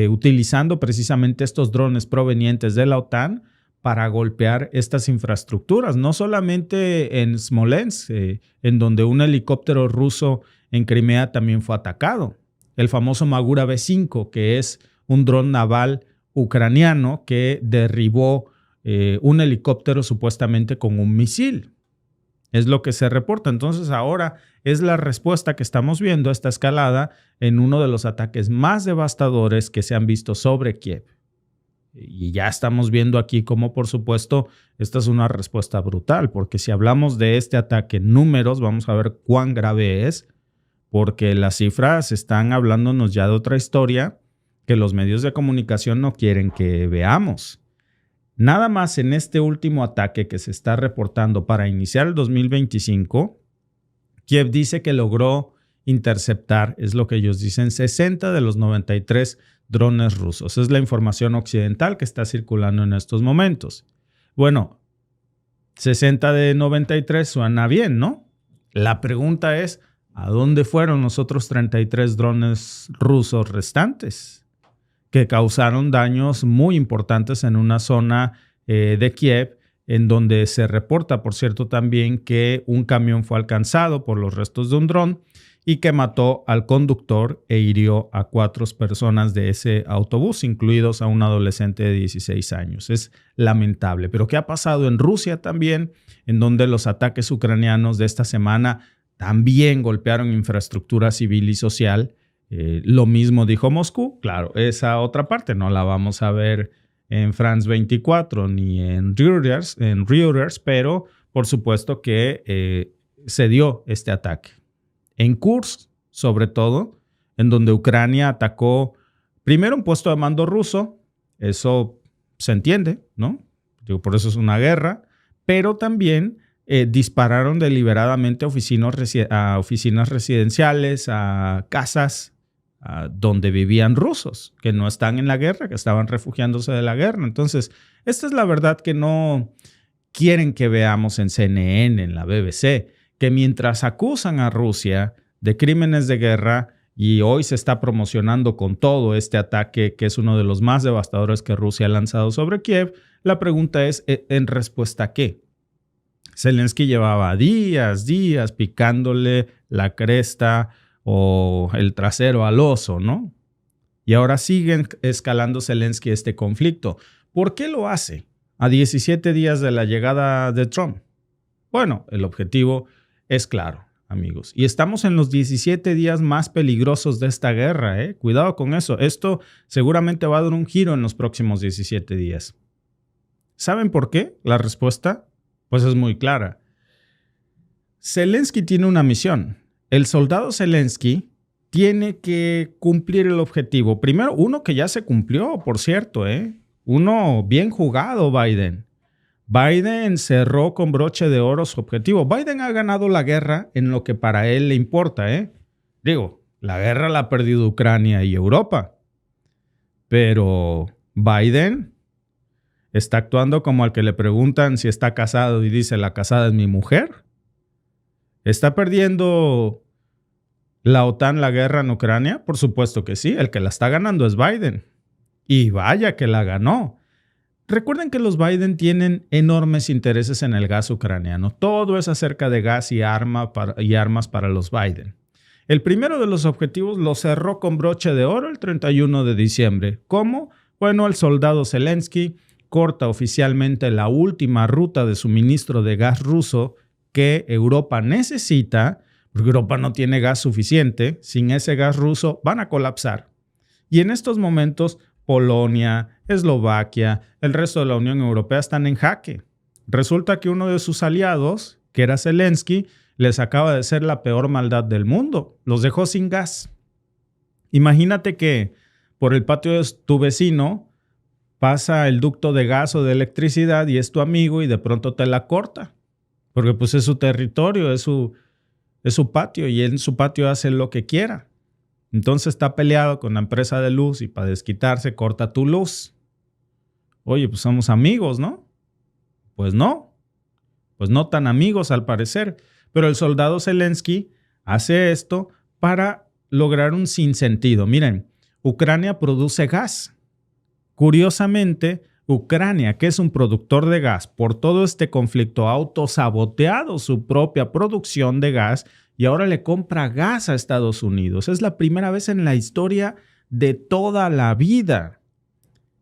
utilizando precisamente estos drones provenientes de la OTAN para golpear estas infraestructuras, no solamente en Smolensk, en donde un helicóptero ruso en Crimea también fue atacado. El famoso Magura V5, que es un dron naval ucraniano que derribó un helicóptero supuestamente con un misil. Es lo que se reporta. Entonces ahora es la respuesta que estamos viendo a esta escalada en uno de los ataques más devastadores que se han visto sobre Kiev. Y ya estamos viendo aquí cómo, por supuesto, esta es una respuesta brutal, porque si hablamos de este ataque en números, vamos a ver cuán grave es, porque las cifras están hablándonos ya de otra historia que los medios de comunicación no quieren que veamos. Nada más en este último ataque que se está reportando para iniciar el 2025, Kiev dice que logró interceptar, es lo que ellos dicen, 60 de los 93 drones rusos. Es la información occidental que está circulando en estos momentos. Bueno, 60 de 93 suena bien, ¿no? La pregunta es, ¿a dónde fueron los otros 33 drones rusos restantes? que causaron daños muy importantes en una zona de Kiev, en donde se reporta, por cierto, también que un camión fue alcanzado por los restos de un dron y que mató al conductor e hirió a 4 personas de ese autobús, incluidos a un adolescente de 16 años. Es lamentable. Pero ¿qué ha pasado en Rusia también? En donde los ataques ucranianos de esta semana también golpearon infraestructura civil y social. Lo mismo dijo Moscú. Claro, esa otra parte no la vamos a ver en France 24 ni en Reuters, pero por supuesto que se dio este ataque. En Kursk, sobre todo, en donde Ucrania atacó primero un puesto de mando ruso, eso se entiende, ¿no? Por eso es una guerra, pero también dispararon deliberadamente a oficinas residenciales, a casas donde vivían rusos, que no están en la guerra, que estaban refugiándose de la guerra. Entonces, esta es la verdad que no quieren que veamos en CNN, en la BBC, que mientras acusan a Rusia de crímenes de guerra y hoy se está promocionando con todo este ataque que es uno de los más devastadores que Rusia ha lanzado sobre Kiev, la pregunta es, ¿en respuesta a qué? Zelensky llevaba días picándole la cresta o el trasero al oso, ¿no? Y ahora sigue escalando Zelensky este conflicto. ¿Por qué lo hace a 17 días de la llegada de Trump? Bueno, el objetivo es claro, amigos. Y estamos en los 17 días más peligrosos de esta guerra, ¿eh? Cuidado con eso. Esto seguramente va a dar un giro en los próximos 17 días. ¿Saben por qué? La respuesta, pues es muy clara. Zelensky tiene una misión. El soldado Zelensky tiene que cumplir el objetivo. Primero, uno que ya se cumplió, por cierto, ¿eh? Uno bien jugado, Biden. Biden cerró con broche de oro su objetivo. Biden ha ganado la guerra en lo que para él le importa, ¿eh? Digo, la guerra la ha perdido Ucrania y Europa. Pero Biden está actuando como al que le preguntan si está casado y dice, la casada es mi mujer. ¿Está perdiendo la OTAN la guerra en Ucrania? Por supuesto que sí. El que la está ganando es Biden. Y vaya que la ganó. Recuerden que los Biden tienen enormes intereses en el gas ucraniano. Todo es acerca de gas y armas para los Biden. El primero de los objetivos lo cerró con broche de oro el 31 de diciembre. ¿Cómo? Bueno, el soldado Zelensky corta oficialmente la última ruta de suministro de gas ruso que Europa necesita, porque Europa no tiene gas suficiente. Sin ese gas ruso van a colapsar. Y en estos momentos Polonia, Eslovaquia, el resto de la Unión Europea están en jaque. Resulta que uno de sus aliados, que era Zelensky, les acaba de hacer la peor maldad del mundo. Los dejó sin gas. Imagínate que por el patio de tu vecino pasa el ducto de gas o de electricidad y es tu amigo y de pronto te la corta. Porque pues es su territorio, es su patio y en su patio hace lo que quiera. Entonces está peleado con la empresa de luz y para desquitarse corta tu luz. Oye, pues somos amigos, ¿no? Pues no tan amigos al parecer. Pero el soldado Zelensky hace esto para lograr un sinsentido. Miren, Ucrania produce gas. Curiosamente, Ucrania, que es un productor de gas, por todo este conflicto ha autosaboteado su propia producción de gas y ahora le compra gas a Estados Unidos. Es la primera vez en la historia de toda la vida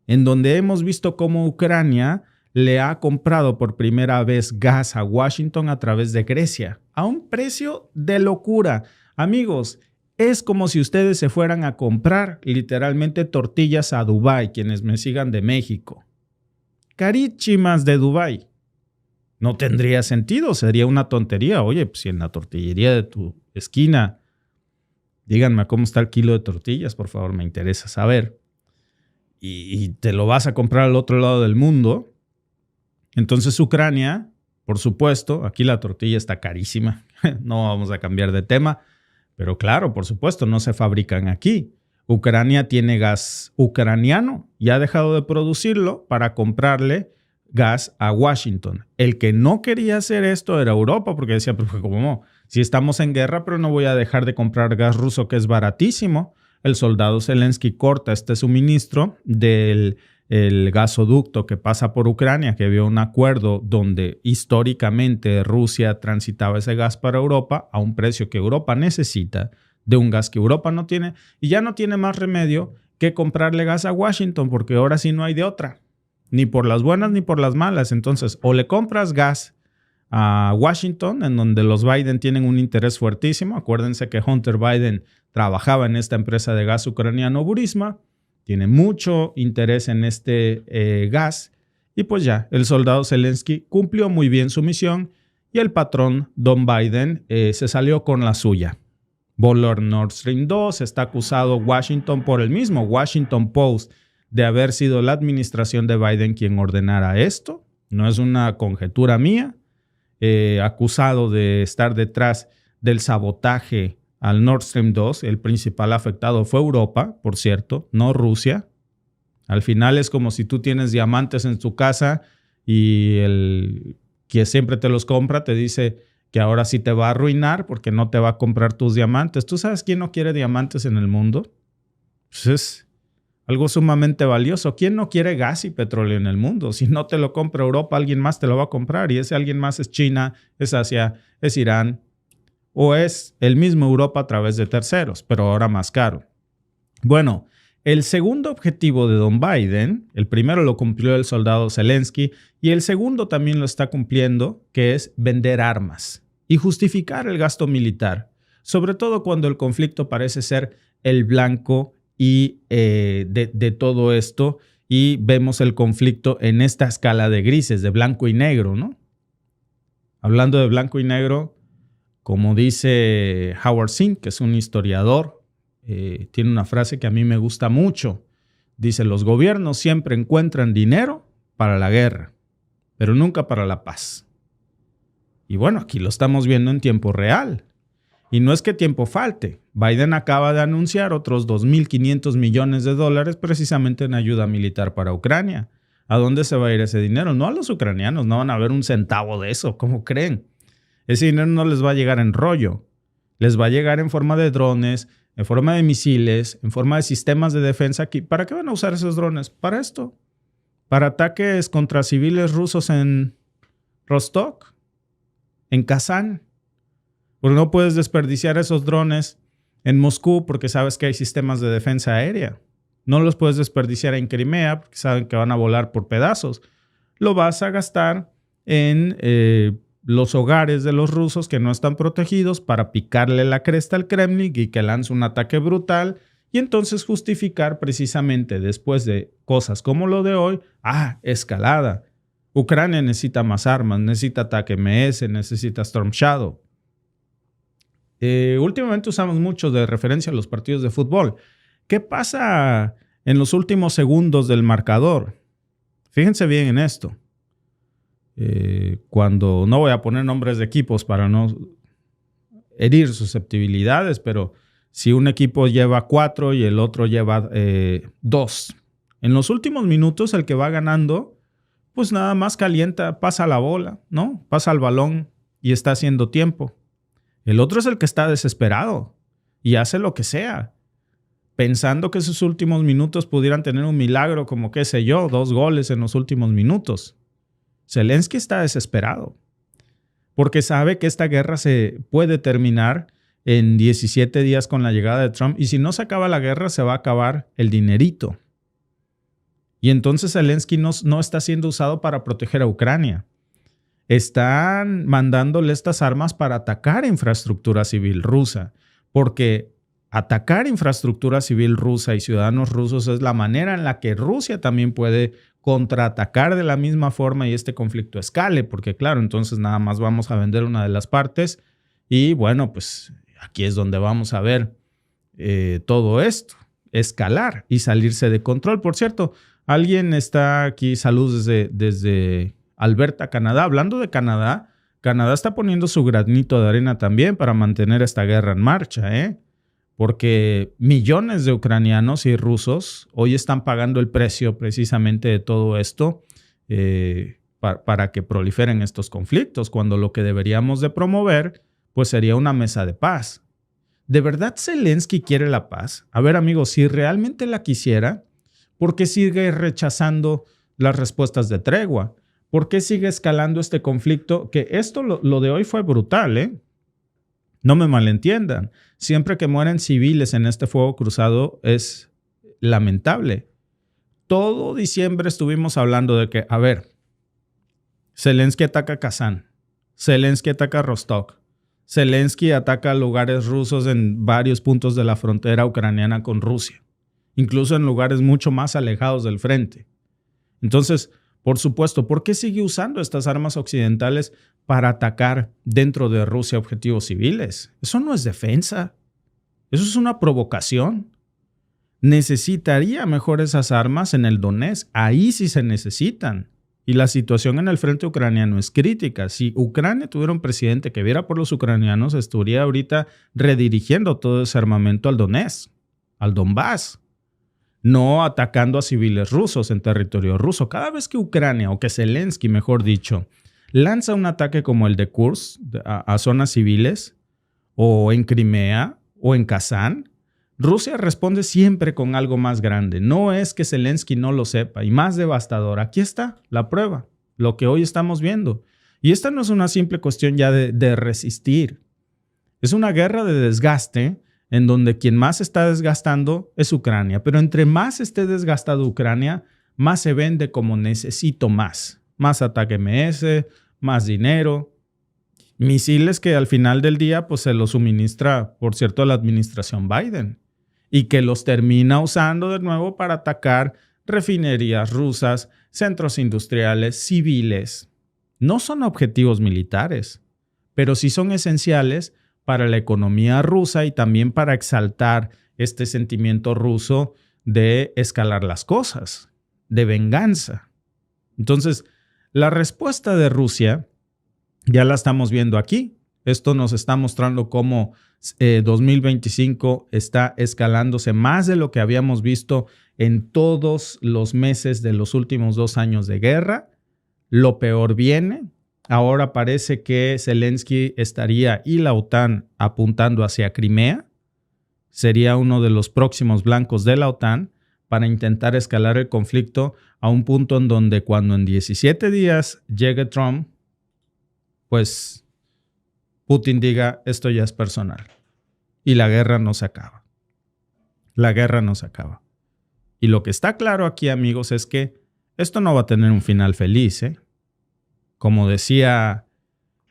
en donde hemos visto cómo Ucrania le ha comprado por primera vez gas a Washington a través de Grecia, a un precio de locura. Amigos, es como si ustedes se fueran a comprar literalmente tortillas a Dubái, quienes me sigan de México. Carísimas de Dubái. No tendría sentido, sería una tontería. Oye, pues si en la tortillería de tu esquina, díganme cómo está el kilo de tortillas, por favor, me interesa saber. Y te lo vas a comprar al otro lado del mundo. Entonces Ucrania, por supuesto, aquí la tortilla está carísima. No vamos a cambiar de tema. Pero claro, por supuesto, no se fabrican aquí. Ucrania tiene gas ucraniano y ha dejado de producirlo para comprarle gas a Washington. El que no quería hacer esto era Europa, porque decía, pues, ¿cómo? Si estamos en guerra, pero no voy a dejar de comprar gas ruso que es baratísimo. el soldado Zelensky corta este suministro del el gasoducto que pasa por Ucrania, que había un acuerdo donde históricamente Rusia transitaba ese gas para Europa a un precio que Europa necesita, de un gas que Europa no tiene, y ya no tiene más remedio que comprarle gas a Washington, porque ahora sí no hay de otra, ni por las buenas ni por las malas. Entonces, o le compras gas a Washington, en donde los Biden tienen un interés fuertísimo. Acuérdense que Hunter Biden trabajaba en esta empresa de gas ucraniano Burisma, tiene mucho interés en este gas, y pues ya, el soldado Zelensky cumplió muy bien su misión y el patrón Don Biden se salió con la suya. Voló Nord Stream 2, está acusado Washington por el mismo Washington Post de haber sido la administración de Biden quien ordenara esto. No es una conjetura mía. Acusado de estar detrás del sabotaje al Nord Stream 2. El principal afectado fue Europa, por cierto, no Rusia. Al final es como si tú tienes diamantes en tu casa y el que siempre te los compra te dice que ahora sí te va a arruinar porque no te va a comprar tus diamantes. ¿Tú sabes quién no quiere diamantes en el mundo? Pues es algo sumamente valioso. ¿Quién no quiere gas y petróleo en el mundo? Si no te lo compra Europa, alguien más te lo va a comprar. Y ese alguien más es China, es Asia, es Irán o es el mismo Europa a través de terceros, pero ahora más caro. Bueno, el segundo objetivo de Don Biden, el primero lo cumplió el soldado Zelensky y el segundo también lo está cumpliendo, que es vender armas y justificar el gasto militar, sobre todo cuando el conflicto parece ser el blanco y de todo esto, y vemos el conflicto en esta escala de grises, de blanco y negro, ¿no? Hablando de blanco y negro, como dice Howard Zinn, que es un historiador, tiene una frase que a mí me gusta mucho. Dice, los gobiernos siempre encuentran dinero para la guerra, pero nunca para la paz. Y bueno, aquí lo estamos viendo en tiempo real. Y no es que tiempo falte. Biden acaba de anunciar otros 2.500 millones de dólares precisamente en ayuda militar para Ucrania. ¿A dónde se va a ir ese dinero? No a los ucranianos, no van a ver un centavo de eso, ¿cómo creen? Ese dinero no les va a llegar en rollo. Les va a llegar en forma de drones, en forma de misiles, en forma de sistemas de defensa. ¿Para qué van a usar esos drones? Para esto. Para ataques contra civiles rusos en Rostov, en Kazán. Porque no puedes desperdiciar esos drones en Moscú porque sabes que hay sistemas de defensa aérea. No los puedes desperdiciar en Crimea porque saben que van a volar por pedazos. Lo vas a gastar en los hogares de los rusos que no están protegidos para picarle la cresta al Kremlin y que lance un ataque brutal y entonces justificar precisamente después de cosas como lo de hoy, escalada. Ucrania necesita más armas, necesita ataque MS, necesita Storm Shadow. Últimamente usamos mucho de referencia a los partidos de fútbol. ¿Qué pasa en los últimos segundos del marcador? Fíjense bien en esto. Cuando no voy a poner nombres de equipos para no herir susceptibilidades, pero si un equipo lleva 4 y el otro lleva 2, en los últimos minutos el que va ganando, pues nada más calienta, pasa la bola, ¿no? Pasa el balón y está haciendo tiempo. El otro es el que está desesperado y hace lo que sea, pensando que sus últimos minutos pudieran tener un milagro como, 2 goles en los últimos minutos. Zelensky está desesperado porque sabe que esta guerra se puede terminar en 17 días con la llegada de Trump y si no se acaba la guerra se va a acabar el dinerito. Y entonces Zelensky no está siendo usado para proteger a Ucrania. Están mandándole estas armas para atacar infraestructura civil rusa, porque atacar infraestructura civil rusa y ciudadanos rusos es la manera en la que Rusia también puede contraatacar de la misma forma y este conflicto escale, porque claro, entonces nada más vamos a vender una de las partes y bueno, pues aquí es donde vamos a ver todo esto, escalar y salirse de control. Por cierto, alguien está aquí, saludos desde Alberta, Canadá. Hablando de Canadá, Canadá está poniendo su granito de arena también para mantener esta guerra en marcha, porque millones de ucranianos y rusos hoy están pagando el precio precisamente de todo esto para que proliferen estos conflictos, cuando lo que deberíamos de promover pues sería una mesa de paz, ¿De verdad Zelensky quiere la paz? A ver, amigos, si realmente la quisiera, ¿por qué sigue rechazando las respuestas de tregua? ¿Por qué sigue escalando este conflicto? Que esto, lo de hoy fue brutal, ¿eh? No me malentiendan. Siempre que mueren civiles en este fuego cruzado es lamentable. Todo diciembre estuvimos hablando de que, a ver, Zelensky ataca Kazán, Zelensky ataca Rostov, Zelensky ataca lugares rusos en varios puntos de la frontera ucraniana con Rusia, incluso en lugares mucho más alejados del frente. Entonces, por supuesto, ¿por qué sigue usando estas armas occidentales para atacar dentro de Rusia objetivos civiles? Eso no es defensa. Eso es una provocación. Necesitaría mejor esas armas en el Donetsk. Ahí sí se necesitan. Y la situación en el frente ucraniano es crítica. Si Ucrania tuviera un presidente que viera por los ucranianos, estaría ahorita redirigiendo todo ese armamento al Donetsk, al Donbass. No atacando a civiles rusos en territorio ruso. Cada vez que Ucrania, o que Zelensky, mejor dicho, lanza un ataque como el de Kursk a zonas civiles, o en Crimea, o en Kazán, Rusia responde siempre con algo más grande. No es que Zelensky no lo sepa, y más devastador. Aquí está la prueba, lo que hoy estamos viendo. Y esta no es una simple cuestión ya de resistir. Es una guerra de desgaste en donde quien más está desgastando es Ucrania. Pero entre más esté desgastado Ucrania, más se vende como necesito más. Más ataque MS, más dinero, misiles que al final del día pues, se los suministra, por cierto, la administración Biden y que los termina usando de nuevo para atacar refinerías rusas, centros industriales, civiles. No son objetivos militares, pero sí son esenciales para la economía rusa y también para exaltar este sentimiento ruso de escalar las cosas, de venganza. Entonces, la respuesta de Rusia ya la estamos viendo aquí. Esto nos está mostrando cómo 2025 está escalándose más de lo que habíamos visto en todos los meses de los últimos 2 años de guerra. Lo peor viene. Ahora parece que Zelensky estaría y la OTAN apuntando hacia Crimea. Sería uno de los próximos blancos de la OTAN para intentar escalar el conflicto a un punto en donde cuando en 17 días llegue Trump, pues Putin diga esto ya es personal. Y la guerra no se acaba. La guerra no se acaba. Y lo que está claro aquí, amigos, es que esto no va a tener un final feliz, ¿eh? Como decía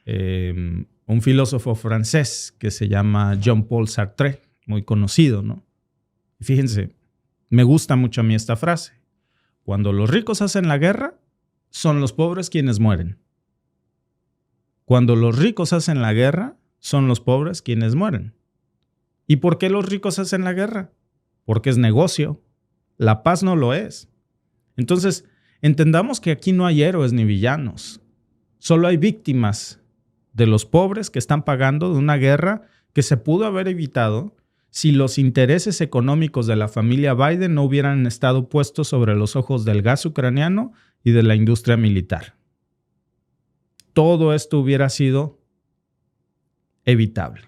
un filósofo francés que se llama Jean-Paul Sartre, muy conocido, ¿no? Fíjense, me gusta mucho a mí esta frase. Cuando los ricos hacen la guerra, son los pobres quienes mueren. Cuando los ricos hacen la guerra, son los pobres quienes mueren. ¿Y por qué los ricos hacen la guerra? Porque es negocio. La paz no lo es. Entonces, entendamos que aquí no hay héroes ni villanos. Solo hay víctimas de los pobres que están pagando de una guerra que se pudo haber evitado si los intereses económicos de la familia Biden no hubieran estado puestos sobre los ojos del gas ucraniano y de la industria militar. Todo esto hubiera sido evitable.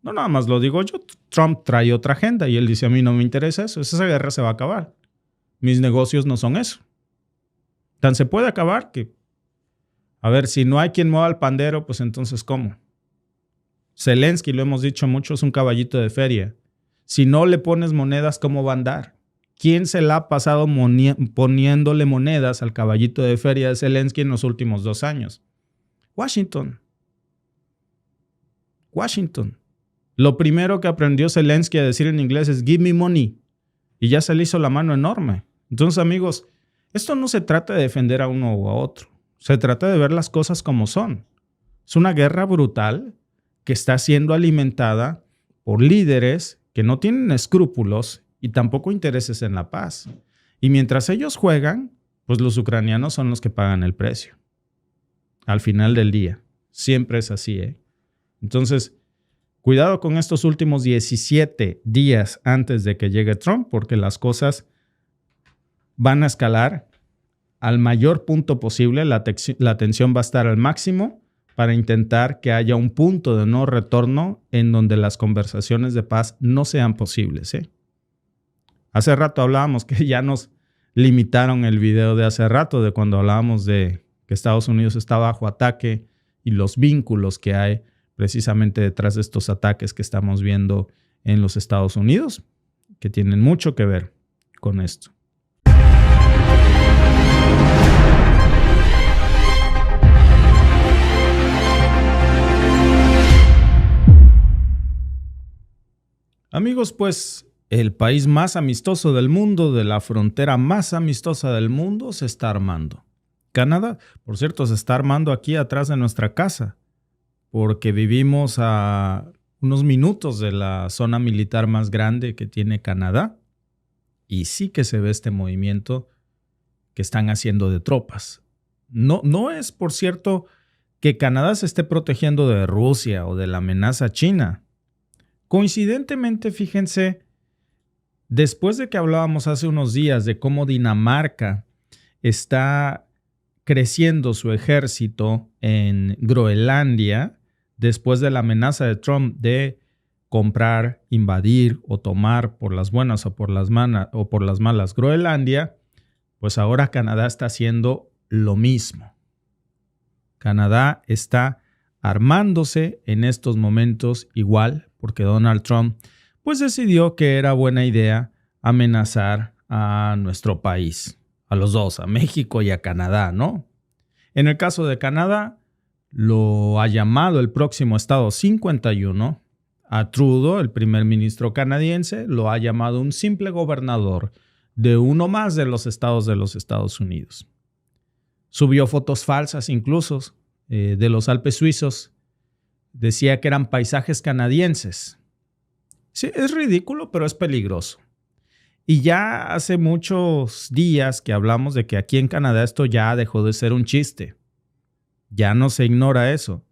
No nada más lo digo yo, Trump trae otra agenda y él dice a mí no me interesa eso, esa guerra se va a acabar. Mis negocios no son eso. Tan se puede acabar que, a ver, si no hay quien mueva el pandero, pues entonces ¿cómo? Zelensky, lo hemos dicho mucho, es un caballito de feria. Si no le pones monedas, ¿cómo va a andar? ¿Quién se la ha pasado poniéndole monedas al caballito de feria de Zelensky en los últimos 2 años? Washington. Lo primero que aprendió Zelensky a decir en inglés es give me money. Y ya se le hizo la mano enorme. Entonces, amigos, esto no se trata de defender a uno o a otro. Se trata de ver las cosas como son. Es una guerra brutal que está siendo alimentada por líderes que no tienen escrúpulos y tampoco intereses en la paz. Y mientras ellos juegan, pues los ucranianos son los que pagan el precio. Al final del día. Siempre es así, ¿eh? Entonces, cuidado con estos últimos 17 días antes de que llegue Trump, porque las cosas van a escalar al mayor punto posible. La tensión va a estar al máximo para intentar que haya un punto de no retorno en donde las conversaciones de paz no sean posibles, ¿eh? Hace rato hablábamos que ya nos limitaron el video de hace rato, de cuando hablábamos de que Estados Unidos está bajo ataque y los vínculos que hay precisamente detrás de estos ataques que estamos viendo en los Estados Unidos, que tienen mucho que ver con esto. Amigos, pues el país más amistoso del mundo, de la frontera más amistosa del mundo, se está armando. Canadá, por cierto, se está armando aquí atrás de nuestra casa, porque vivimos a unos minutos de la zona militar más grande que tiene Canadá, y sí que se ve este movimiento que están haciendo de tropas. No es, por cierto, que Canadá se esté protegiendo de Rusia o de la amenaza china. Coincidentemente, fíjense, después de que hablábamos hace unos días de cómo Dinamarca está creciendo su ejército en Groenlandia, después de la amenaza de Trump de comprar, invadir o tomar por las buenas o por las malas Groenlandia, pues ahora Canadá está haciendo lo mismo. Canadá está armándose en estos momentos igual, porque Donald Trump pues decidió que era buena idea amenazar a nuestro país, a los dos, a México y a Canadá, ¿no? En el caso de Canadá, lo ha llamado el próximo estado 51, a Trudeau, el primer ministro canadiense, lo ha llamado un simple gobernador de uno más de los Estados Unidos. Subió fotos falsas incluso de los Alpes suizos. Decía que eran paisajes canadienses. Sí, es ridículo, pero es peligroso. Y ya hace muchos días que hablamos de que aquí en Canadá esto ya dejó de ser un chiste. Ya no se ignora eso.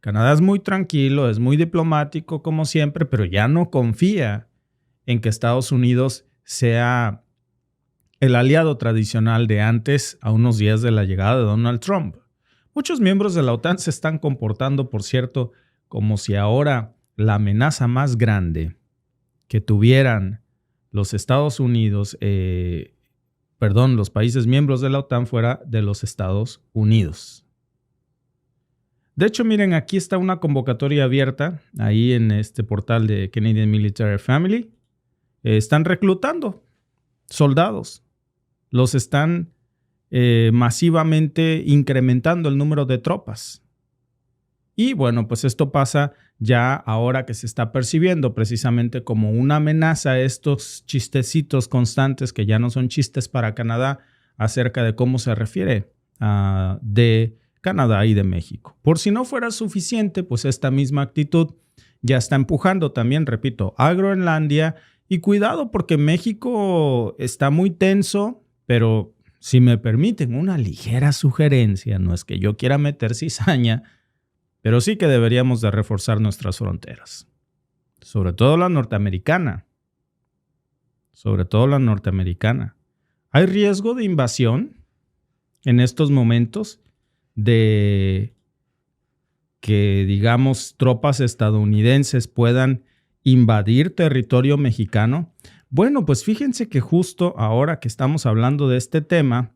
Canadá es muy tranquilo, es muy diplomático como siempre, pero ya no confía en que Estados Unidos sea el aliado tradicional de antes, a unos días de la llegada de Donald Trump. Muchos miembros de la OTAN se están comportando, por cierto, como si ahora la amenaza más grande que tuvieran los Estados Unidos, los países miembros de la OTAN fuera de los Estados Unidos. De hecho, miren, aquí está una convocatoria abierta, ahí en este portal de Canadian Military Family. Están reclutando soldados. Los están masivamente incrementando el número de tropas. Y bueno, pues esto pasa ya ahora que se está percibiendo precisamente como una amenaza a estos chistecitos constantes que ya no son chistes para Canadá acerca de cómo se refiere de Canadá y de México. Por si no fuera suficiente, pues esta misma actitud ya está empujando también, repito, a Groenlandia. Y cuidado porque México está muy tenso, pero si me permiten una ligera sugerencia, no es que yo quiera meter cizaña, pero sí que deberíamos de reforzar nuestras fronteras. Sobre todo la norteamericana. Hay riesgo de invasión en estos momentos de que, digamos, tropas estadounidenses puedan invadir territorio mexicano. Bueno, pues fíjense que justo ahora que estamos hablando de este tema,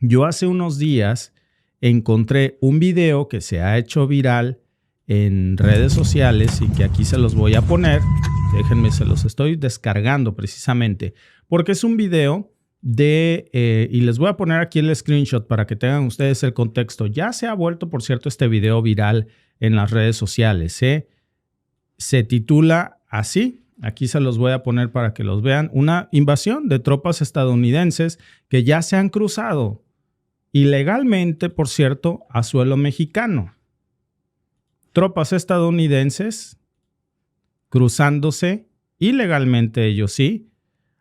yo hace unos días encontré un video que se ha hecho viral en redes sociales y que aquí se los voy a poner. Déjenme, se los estoy descargando precisamente porque es un video y les voy a poner aquí el screenshot para que tengan ustedes el contexto. Ya se ha vuelto, por cierto, este video viral en las redes sociales. Se titula así. Aquí se los voy a poner para que los vean. Una invasión de tropas estadounidenses que ya se han cruzado ilegalmente, por cierto, a suelo mexicano. Tropas estadounidenses cruzándose ilegalmente, ellos sí,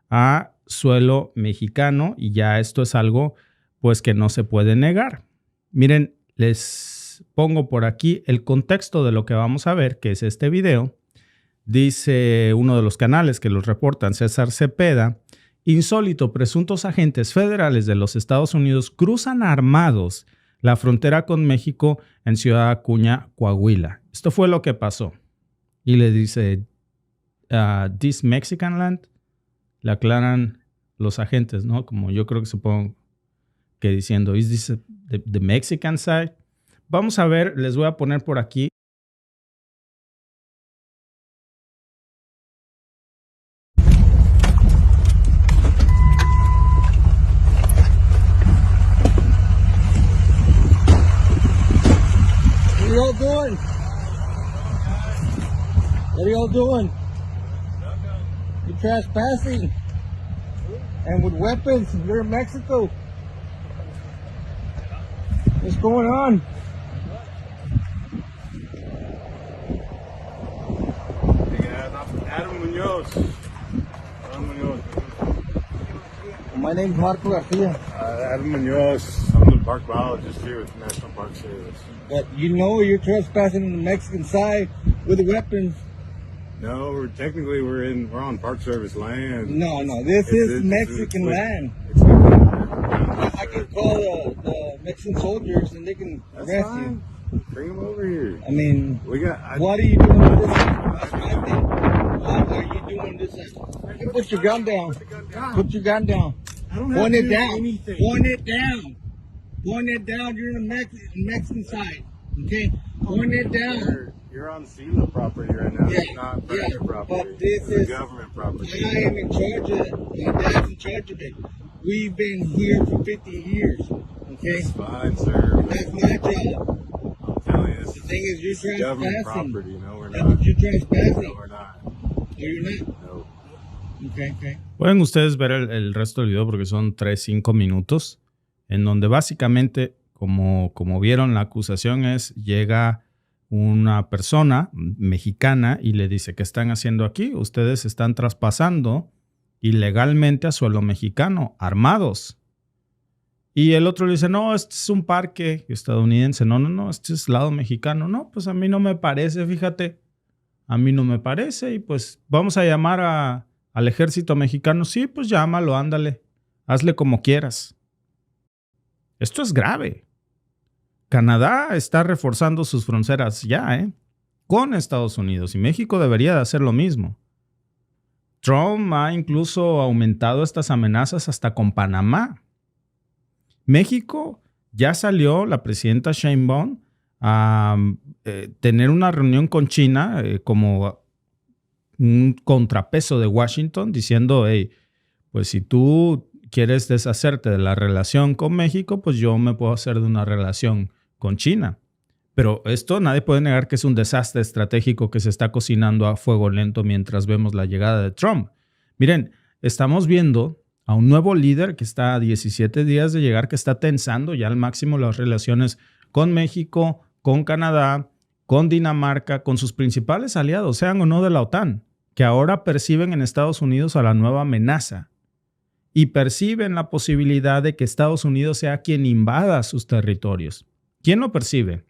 a suelo mexicano, y ya esto es algo pues que no se puede negar. Miren, les pongo por aquí el contexto de lo que vamos a ver, que es este video. Dice uno de los canales que los reportan, César Cepeda: insólito, presuntos agentes federales de los Estados Unidos cruzan armados la frontera con México en Ciudad Acuña, Coahuila. Esto fue lo que pasó. Y le dice, this Mexican land, le aclaran los agentes, ¿no? Como yo creo que supongo que diciendo, is this the Mexican side? Vamos a ver, les voy a poner por aquí. What are y'all doing? What are y'all doing? You're trespassing. And with weapons, you're in Mexico. What's going on? Adam Munoz. Adam Munoz. My name's Marco Garcia. Adam Munoz. I'm the park biologist here with National Park Service. But you know you're trespassing on the Mexican side with weapons. No, we're on Park Service land. No, this is Mexican land. It's I can call the Mexican soldiers and they can That's arrest fine. Bring them over here. you. I mean, We got. what are you doing with this? That's my thing. What are you doing this? You put your gun down. Put your gun down. I don't Point to it do down. anything. Point it down. Point it down. You're in the Mexican side. Okay? Point it down. You're on SELA property right now. Yeah, It's not private yeah, property. but this It's is- government property. I am in charge of it. My dad's in charge of it. We've been here for 50 years. Okay? It's fine, sir. but That's my job. I'm telling you, this The thing is, you're this is government trespassing. property. No, we're Yeah, not. but you're trespassing. No, we're not. No, you're not. No. Okay. Pueden ustedes ver el resto del video porque son 3-5 minutos, en donde básicamente, como vieron, la acusación es, llega una persona mexicana y le dice, ¿qué están haciendo aquí? Ustedes están traspasando ilegalmente a suelo mexicano, armados. Y el otro le dice, no, este es un parque estadounidense. No, este es lado mexicano. No, pues a mí no me parece, fíjate. A mí no me parece y pues vamos a llamar al ejército mexicano. Sí, pues llámalo, ándale. Hazle como quieras. Esto es grave. Canadá está reforzando sus fronteras ya, con Estados Unidos, y México debería de hacer lo mismo. Trump ha incluso aumentado estas amenazas hasta con Panamá. México ya salió, la presidenta Sheinbaum, a tener una reunión con China como un contrapeso de Washington, diciendo, hey, pues si tú quieres deshacerte de la relación con México, pues yo me puedo hacer de una relación con China. Pero esto nadie puede negar que es un desastre estratégico que se está cocinando a fuego lento mientras vemos la llegada de Trump. Miren, estamos viendo a un nuevo líder que está a 17 días de llegar, que está tensando ya al máximo las relaciones con México, con Canadá, con Dinamarca, con sus principales aliados, sean o no de la OTAN, que ahora perciben en Estados Unidos a la nueva amenaza y perciben la posibilidad de que Estados Unidos sea quien invada sus territorios. ¿Quién lo percibe?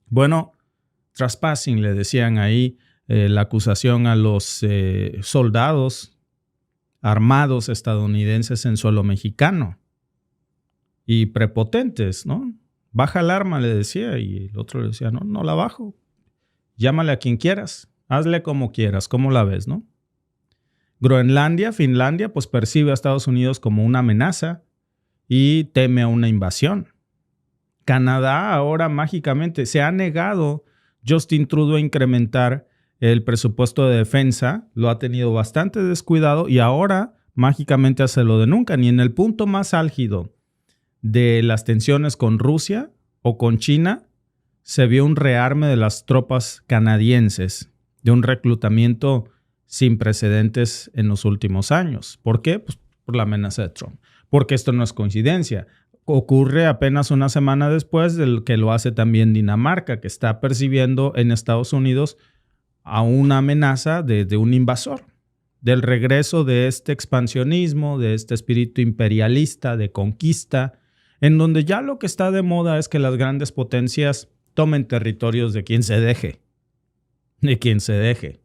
Bueno, trespassing, le decían ahí, la acusación a los soldados armados estadounidenses en suelo mexicano y prepotentes, ¿no? Baja el arma, le decía, y el otro le decía, no la bajo. Llámale a quien quieras, hazle como quieras, ¿cómo la ves, no? Groenlandia, Finlandia, pues percibe a Estados Unidos como una amenaza y teme a una invasión. Canadá ahora mágicamente se ha negado Justin Trudeau a incrementar el presupuesto de defensa, lo ha tenido bastante descuidado y ahora mágicamente hace lo de nunca, ni en el punto más álgido de las tensiones con Rusia o con China se vio un rearme de las tropas canadienses, de un reclutamiento sin precedentes en los últimos años. ¿Por qué? Pues por la amenaza de Trump. Porque esto no es coincidencia. Ocurre apenas una semana después del que lo hace también Dinamarca, que está percibiendo en Estados Unidos a una amenaza de un invasor, del regreso de este expansionismo, de este espíritu imperialista, de conquista, en donde ya lo que está de moda es que las grandes potencias tomen territorios de quien se deje. De quien se deje.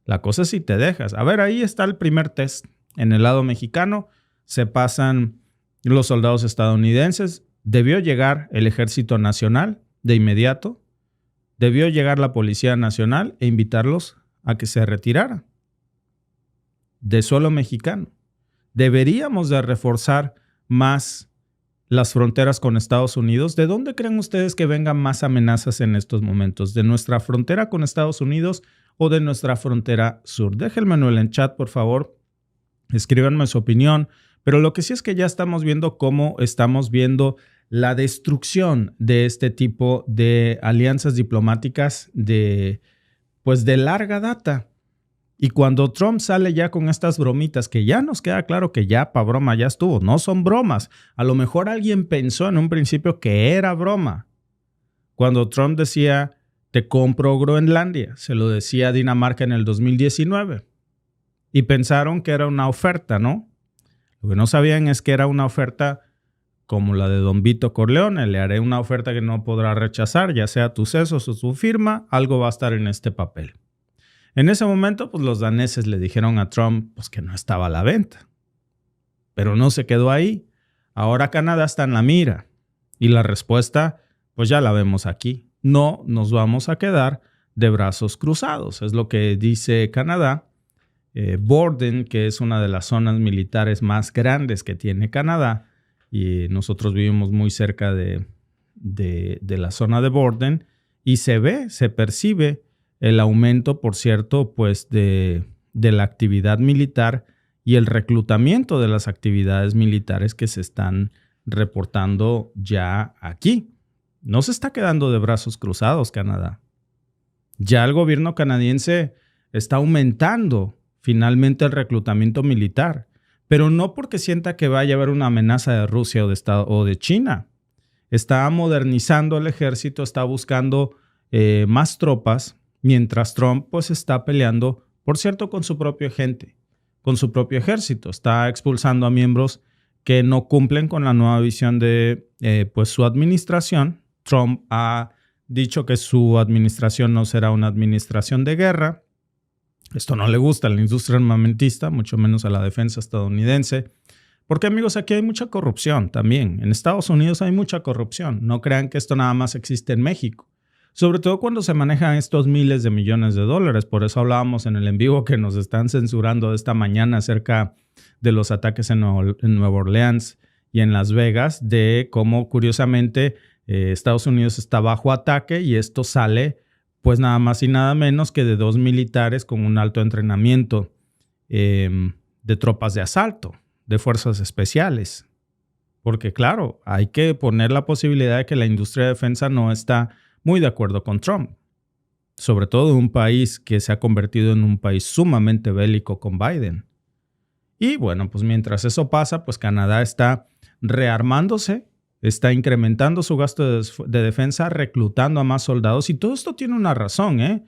La cosa es si te dejas. A ver, ahí está el primer test. En el lado mexicano se pasan los soldados estadounidenses, Debió llegar el Ejército Nacional de inmediato, debió llegar la Policía Nacional e invitarlos a que se retiraran de suelo mexicano. Deberíamos de reforzar más las fronteras con Estados Unidos. ¿De dónde creen ustedes que vengan más amenazas en estos momentos? ¿De nuestra frontera con Estados Unidos o de nuestra frontera sur? Déjenmelo en el chat, por favor. Escríbanme su opinión. Pero lo que sí es que ya estamos viendo cómo estamos viendo la destrucción de este tipo de alianzas diplomáticas de larga data. Y cuando Trump sale ya con estas bromitas, que ya nos queda claro que ya pa' broma ya estuvo, no son bromas. A lo mejor alguien pensó en un principio que era broma. Cuando Trump decía, te compro Groenlandia, se lo decía a Dinamarca en el 2019. Y pensaron que era una oferta, ¿no? Lo que no sabían es que era una oferta como la de Don Vito Corleone. Le haré una oferta que no podrá rechazar, ya sea tus sesos o tu firma, algo va a estar en este papel. En ese momento, pues los daneses le dijeron a Trump pues, que no estaba a la venta. Pero no se quedó ahí. Ahora Canadá está en la mira. Y la respuesta, pues ya la vemos aquí. No nos vamos a quedar de brazos cruzados. Es lo que dice Canadá. Borden, que es una de las zonas militares más grandes que tiene Canadá, y nosotros vivimos muy cerca de la zona de Borden, y se percibe el aumento, por cierto, pues de la actividad militar y el reclutamiento de las actividades militares que se están reportando ya aquí. No se está quedando de brazos cruzados Canadá. Ya el gobierno canadiense está aumentando finalmente el reclutamiento militar, pero no porque sienta que vaya a haber una amenaza de Rusia o de China. Está modernizando el ejército, está buscando más tropas, mientras Trump pues está peleando, por cierto, con su propia gente, con su propio ejército. Está expulsando a miembros que no cumplen con la nueva visión de pues su administración. Trump ha dicho que su administración no será una administración de guerra. Esto no le gusta a la industria armamentista, mucho menos a la defensa estadounidense. Porque, amigos, aquí hay mucha corrupción también. En Estados Unidos hay mucha corrupción. No crean que esto nada más existe en México. Sobre todo cuando se manejan estos miles de millones de dólares. Por eso hablábamos en el en vivo que nos están censurando esta mañana acerca de los ataques en Nueva Orleans y en Las Vegas, de cómo, curiosamente, Estados Unidos está bajo ataque y esto sale pues nada más y nada menos que de 2 militares con un alto entrenamiento de tropas de asalto, de fuerzas especiales. Porque claro, hay que poner la posibilidad de que la industria de defensa no está muy de acuerdo con Trump. Sobre todo en un país que se ha convertido en un país sumamente bélico con Biden. Y bueno, pues mientras eso pasa, pues Canadá está rearmándose, está incrementando su gasto de defensa, reclutando a más soldados. Y todo esto tiene una razón, ¿eh?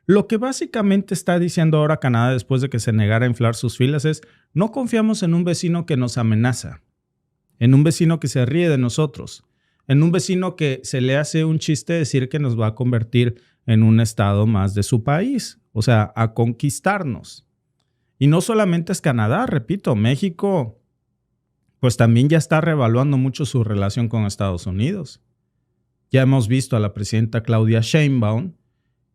Lo que básicamente está diciendo ahora Canadá después de que se negara a inflar sus filas es: no confiamos en un vecino que nos amenaza, en un vecino que se ríe de nosotros, en un vecino que se le hace un chiste decir que nos va a convertir en un estado más de su país, o sea, a conquistarnos. Y no solamente es Canadá, repito, México pues también ya está reevaluando mucho su relación con Estados Unidos. Ya hemos visto a la presidenta Claudia Sheinbaum,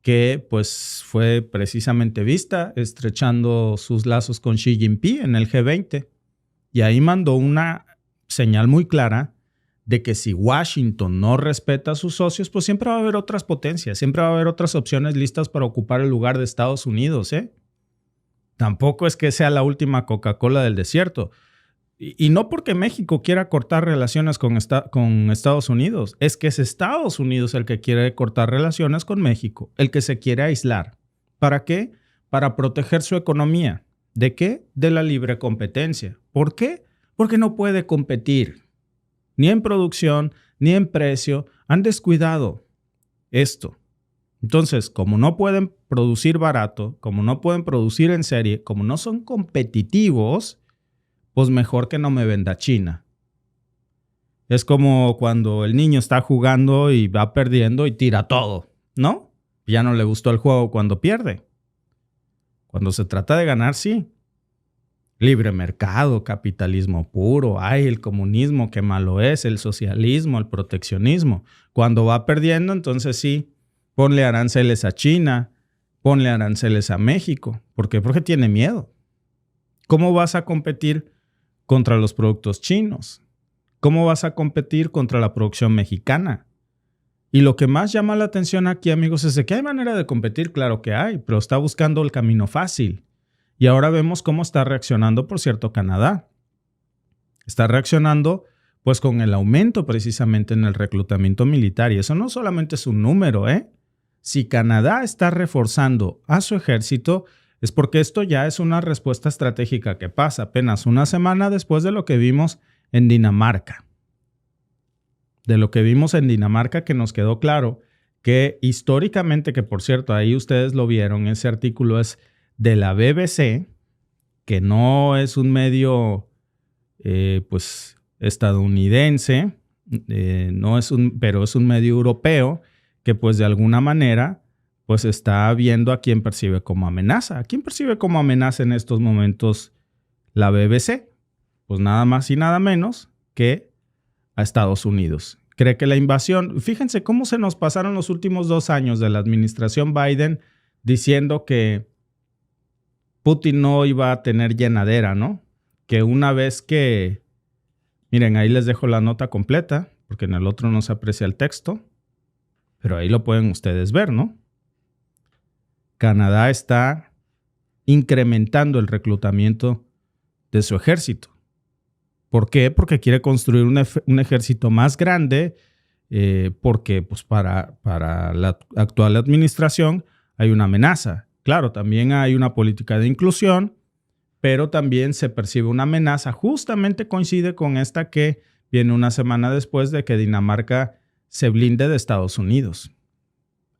que pues fue precisamente vista estrechando sus lazos con Xi Jinping en el G20. Y ahí mandó una señal muy clara de que si Washington no respeta a sus socios, pues siempre va a haber otras potencias, siempre va a haber otras opciones listas para ocupar el lugar de Estados Unidos, ¿eh? Tampoco es que sea la última Coca-Cola del desierto. Y no porque México quiera cortar relaciones con Estados Unidos, es que es Estados Unidos el que quiere cortar relaciones con México, el que se quiere aislar. ¿Para qué? Para proteger su economía. ¿De qué? De la libre competencia. ¿Por qué? Porque no puede competir. Ni en producción, ni en precio. Han descuidado esto. Entonces, como no pueden producir barato, como no pueden producir en serie, como no son competitivos, pues mejor que no me venda China. Es como cuando el niño está jugando y va perdiendo y tira todo, ¿no? Ya no le gustó el juego cuando pierde. Cuando se trata de ganar, sí. libre mercado, capitalismo puro, ay, el comunismo, qué malo es, el socialismo, el proteccionismo. Cuando va perdiendo, entonces sí, ponle aranceles a China, ponle aranceles a México. ¿Por qué? Porque tiene miedo. ¿Cómo vas a competir contra los productos chinos? ¿Cómo vas a competir contra la producción mexicana? Y lo que más llama la atención aquí, amigos, es de que hay manera de competir, claro que hay, pero está buscando el camino fácil. Y ahora vemos cómo está reaccionando, por cierto, Canadá. Está reaccionando pues con el aumento precisamente en el reclutamiento militar. Y eso no solamente es un número, ¿eh? Si Canadá está reforzando a su ejército, es porque esto ya es una respuesta estratégica que pasa apenas una semana después de lo que vimos en Dinamarca. De lo que vimos en Dinamarca, que nos quedó claro que históricamente, que por cierto, ahí ustedes lo vieron, ese artículo es de la BBC, que no es un medio pues estadounidense, pero es un medio europeo que pues de alguna manera pues está viendo a quién percibe como amenaza. ¿A quién percibe como amenaza en estos momentos la BBC? Pues nada más y nada menos que a Estados Unidos. Cree que la invasión, fíjense cómo se nos pasaron los últimos 2 años de la administración Biden diciendo que Putin no iba a tener llenadera, ¿no? Que una vez que, miren, ahí les dejo la nota completa, porque en el otro no se aprecia el texto, pero ahí lo pueden ustedes ver, ¿no? Canadá está incrementando el reclutamiento de su ejército. ¿Por qué? Porque quiere construir un ejército más grande, porque pues para la actual administración hay una amenaza. Claro, también hay una política de inclusión, pero también se percibe una amenaza. Justamente coincide con esta que viene una semana después de que Dinamarca se blinde de Estados Unidos.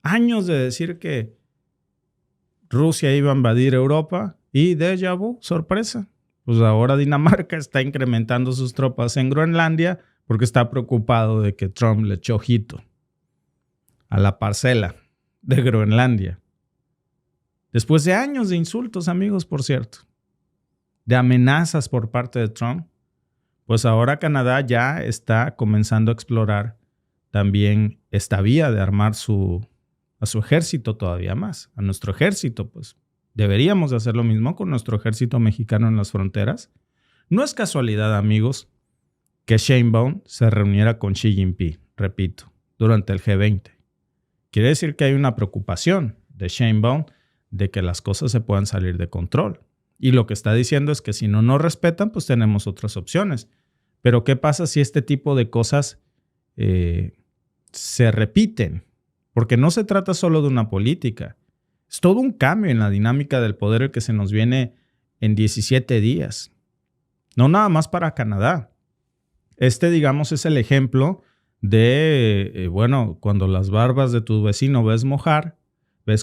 Años de decir que Rusia iba a invadir Europa y déjà vu, sorpresa. Pues ahora Dinamarca está incrementando sus tropas en Groenlandia porque está preocupado de que Trump le echó ojito a la parcela de Groenlandia. Después de años de insultos, amigos, por cierto, de amenazas por parte de Trump, pues ahora Canadá ya está comenzando a explorar también esta vía de armar a su ejército todavía más, a nuestro ejército, pues. Deberíamos de hacer lo mismo con nuestro ejército mexicano en las fronteras. No es casualidad, amigos, que Sheinbaum se reuniera con Xi Jinping, repito, durante el G20. Quiere decir que hay una preocupación de Sheinbaum de que las cosas se puedan salir de control. Y lo que está diciendo es que si no nos respetan, pues tenemos otras opciones. Pero ¿qué pasa si este tipo de cosas se repiten? Porque no se trata solo de una política. Es todo un cambio en la dinámica del poder el que se nos viene en 17 días. No nada más para Canadá. Digamos, es el ejemplo de, cuando las barbas de tu vecino ves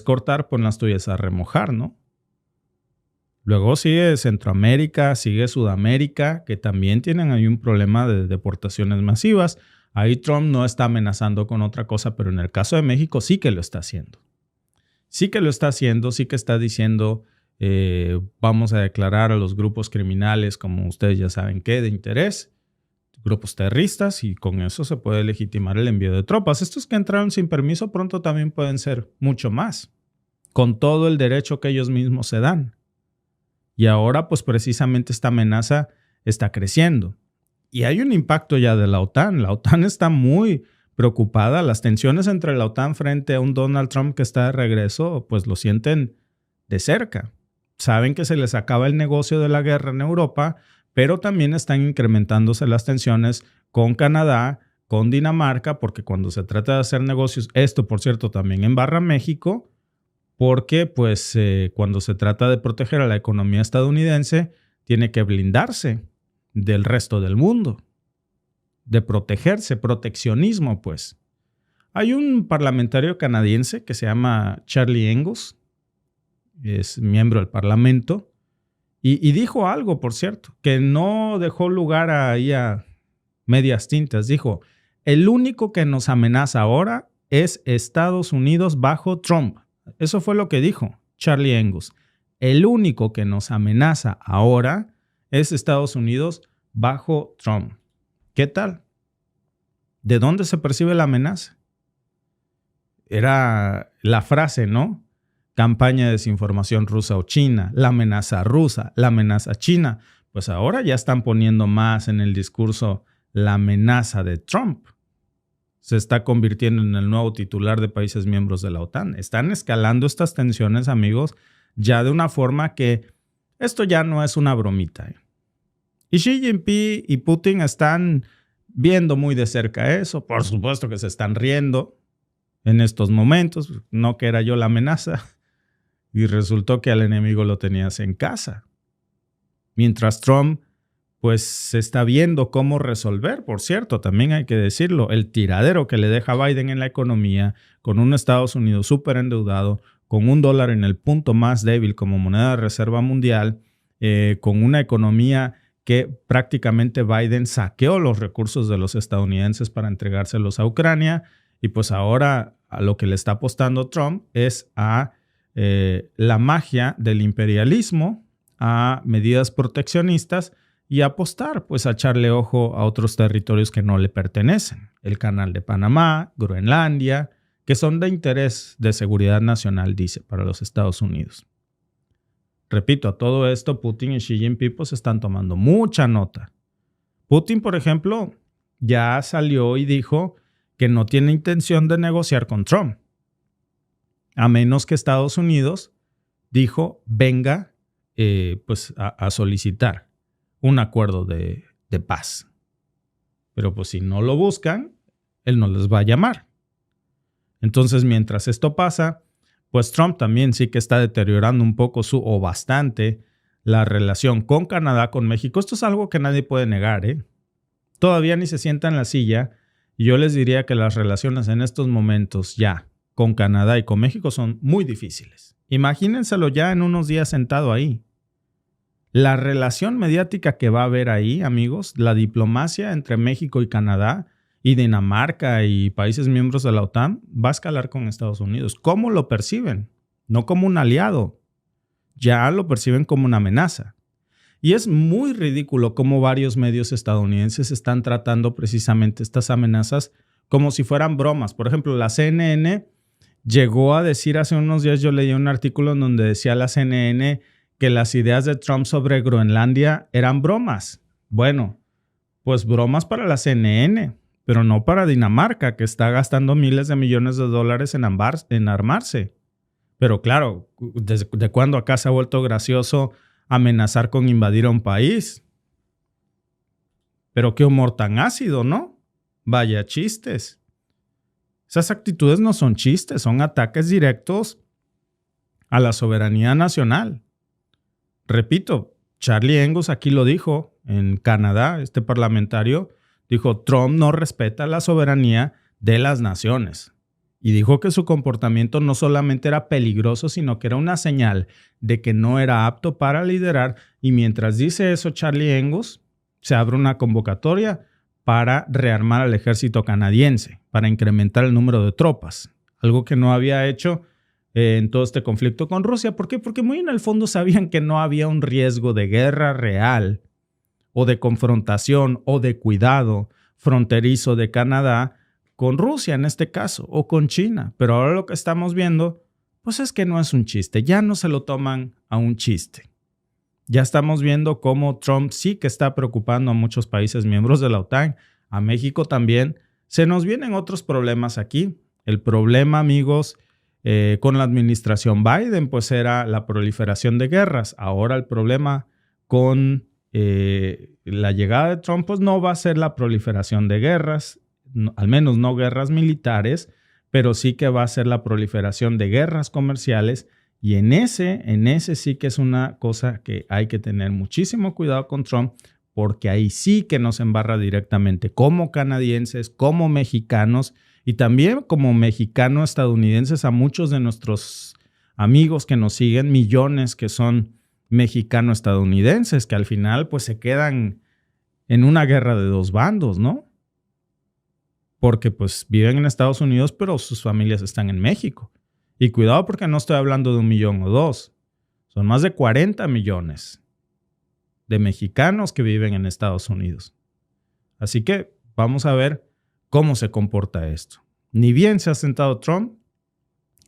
cortar, pon las tuyas a remojar, ¿no? Luego sigue Centroamérica, sigue Sudamérica, que también tienen ahí un problema de deportaciones masivas. Ahí Trump no está amenazando con otra cosa, pero en el caso de México sí que lo está haciendo. Sí que lo está haciendo, sí que está diciendo vamos a declarar a los grupos criminales, como ustedes ya saben qué, de interés, grupos terroristas, y con eso se puede legitimar el envío de tropas. Estos que entraron sin permiso pronto también pueden ser mucho más, con todo el derecho que ellos mismos se dan. Y ahora pues precisamente esta amenaza está creciendo. Y hay un impacto ya de la OTAN. La OTAN está muy preocupada. Las tensiones entre la OTAN frente a un Donald Trump que está de regreso, pues lo sienten de cerca. Saben que se les acaba el negocio de la guerra en Europa, pero también están incrementándose las tensiones con Canadá, con Dinamarca, porque cuando se trata de hacer negocios, esto por cierto también embarra a México, porque pues cuando se trata de proteger a la economía estadounidense, tiene que blindarse del resto del mundo. De protegerse, proteccionismo, pues. Hay un parlamentario canadiense que se llama Charlie Angus, es miembro del parlamento, y dijo algo, por cierto, que no dejó lugar a medias tintas. Dijo, el único que nos amenaza ahora es Estados Unidos bajo Trump. Eso fue lo que dijo Charlie Angus. El único que nos amenaza ahora es Estados Unidos bajo Trump. ¿Qué tal? ¿De dónde se percibe la amenaza? Era la frase, ¿no? Campaña de desinformación rusa o china, la amenaza rusa, la amenaza china. Pues ahora ya están poniendo más en el discurso la amenaza de Trump. Se está convirtiendo en el nuevo titular de países miembros de la OTAN. Están escalando estas tensiones, amigos, ya de una forma que esto ya no es una bromita. Y Xi Jinping y Putin están viendo muy de cerca eso. Por supuesto que se están riendo en estos momentos. No que era yo la amenaza. Y resultó que al enemigo lo tenías en casa. Mientras Trump pues se está viendo cómo resolver, por cierto, también hay que decirlo, el tiradero que le deja Biden en la economía, con un Estados Unidos súper endeudado, con un dólar en el punto más débil como moneda de reserva mundial, con una economía que prácticamente Biden saqueó los recursos de los estadounidenses para entregárselos a Ucrania, y pues ahora a lo que le está apostando Trump es a la magia del imperialismo, a medidas proteccionistas, y apostar, pues a echarle ojo a otros territorios que no le pertenecen. El Canal de Panamá, Groenlandia, que son de interés de seguridad nacional, dice, para los Estados Unidos. Repito, a todo esto Putin y Xi Jinping pues están tomando mucha nota. Putin, por ejemplo, ya salió y dijo que no tiene intención de negociar con Trump, a menos que Estados Unidos, dijo, venga pues a solicitar un acuerdo de paz. Pero pues si no lo buscan, él no les va a llamar. Entonces, mientras esto pasa, pues Trump también sí que está deteriorando un poco o bastante la relación con Canadá, con México. Esto es algo que nadie puede negar, ¿eh? Todavía ni se sienta en la silla. Y yo les diría que las relaciones en estos momentos ya con Canadá y con México son muy difíciles. Imagínenselo ya en unos días sentado ahí. La relación mediática que va a haber ahí, amigos, la diplomacia entre México y Canadá y Dinamarca y países miembros de la OTAN va a escalar con Estados Unidos. ¿Cómo lo perciben? No como un aliado, ya lo perciben como una amenaza. Y es muy ridículo cómo varios medios estadounidenses están tratando precisamente estas amenazas como si fueran bromas. Por ejemplo, la CNN llegó a decir hace unos días, yo leí un artículo en donde decía la CNN que las ideas de Trump sobre Groenlandia eran bromas. Bueno, pues bromas para la CNN, pero no para Dinamarca, que está gastando miles de millones de dólares en armarse. Pero claro, ¿de cuándo acá se ha vuelto gracioso amenazar con invadir a un país? Pero qué humor tan ácido, ¿no? Vaya chistes. Esas actitudes no son chistes, son ataques directos a la soberanía nacional. Repito, Charlie Angus aquí lo dijo en Canadá, este parlamentario, dijo, Trump no respeta la soberanía de las naciones. Y dijo que su comportamiento no solamente era peligroso, sino que era una señal de que no era apto para liderar. Y mientras dice eso Charlie Angus, se abre una convocatoria para rearmar al ejército canadiense, para incrementar el número de tropas. Algo que no había hecho en todo este conflicto con Rusia. ¿Por qué? Porque muy en el fondo sabían que no había un riesgo de guerra real o de confrontación o de cuidado fronterizo de Canadá con Rusia en este caso o con China. Pero ahora lo que estamos viendo pues es que no es un chiste. Ya no se lo toman a un chiste. Ya estamos viendo cómo Trump sí que está preocupando a muchos países miembros de la OTAN, a México también. Se nos vienen otros problemas aquí. El problema, amigos, con la administración Biden, pues era la proliferación de guerras. Ahora el problema con la llegada de Trump, pues no va a ser la proliferación de guerras, no, al menos no guerras militares, pero sí que va a ser la proliferación de guerras comerciales. Y en ese sí que es una cosa que hay que tener muchísimo cuidado con Trump, porque ahí sí que nos embarra directamente como canadienses, como mexicanos, y también como mexicano-estadounidenses a muchos de nuestros amigos que nos siguen, millones que son mexicano-estadounidenses, que al final pues se quedan en una guerra de dos bandos, ¿no? Porque pues viven en Estados Unidos, pero sus familias están en México. Y cuidado porque no estoy hablando de 1 millón o 2, son más de 40 millones de mexicanos que viven en Estados Unidos. Así que vamos a ver cómo se comporta esto. Ni bien se ha sentado Trump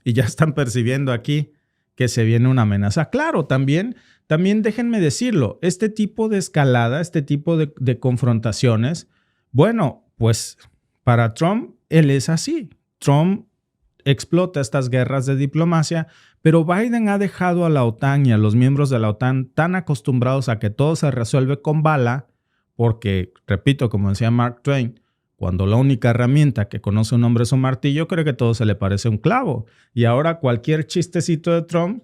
y ya están percibiendo aquí que se viene una amenaza. Claro, también déjenme decirlo, este tipo de escalada, este tipo de confrontaciones, bueno, pues para Trump, él es así. Trump explota estas guerras de diplomacia, pero Biden ha dejado a la OTAN y a los miembros de la OTAN tan acostumbrados a que todo se resuelve con bala, porque, repito, como decía Mark Twain, cuando la única herramienta que conoce un hombre es un martillo, cree que todo se le parece un clavo. Y ahora cualquier chistecito de Trump,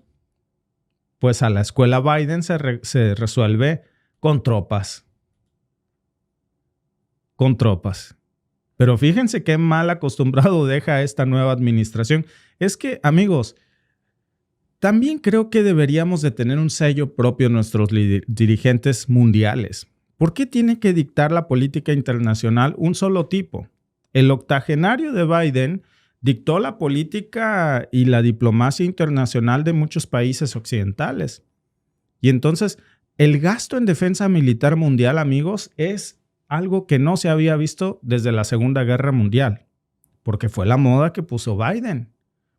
pues a la escuela Biden se resuelve con tropas. Con tropas. Pero fíjense qué mal acostumbrado deja esta nueva administración. Es que, amigos, también creo que deberíamos de tener un sello propio en nuestros dirigentes mundiales. ¿Por qué tiene que dictar la política internacional un solo tipo? El octogenario de Biden dictó la política y la diplomacia internacional de muchos países occidentales. Y entonces, el gasto en defensa militar mundial, amigos, es algo que no se había visto desde la Segunda Guerra Mundial, porque fue la moda que puso Biden.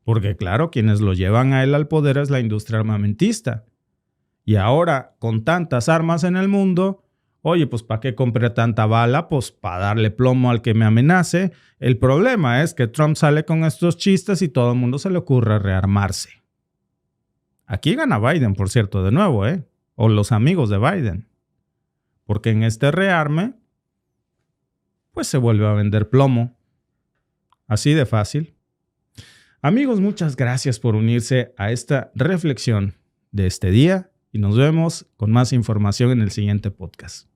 Porque claro, quienes lo llevan a él al poder es la industria armamentista. Y ahora, con tantas armas en el mundo, oye, pues ¿para qué compré tanta bala? Pues para darle plomo al que me amenace. El problema es que Trump sale con estos chistes y todo el mundo se le ocurre rearmarse. Aquí gana Biden, por cierto, de nuevo, o los amigos de Biden. Porque en este rearme, pues se vuelve a vender plomo. Así de fácil. Amigos, muchas gracias por unirse a esta reflexión de este día y nos vemos con más información en el siguiente podcast.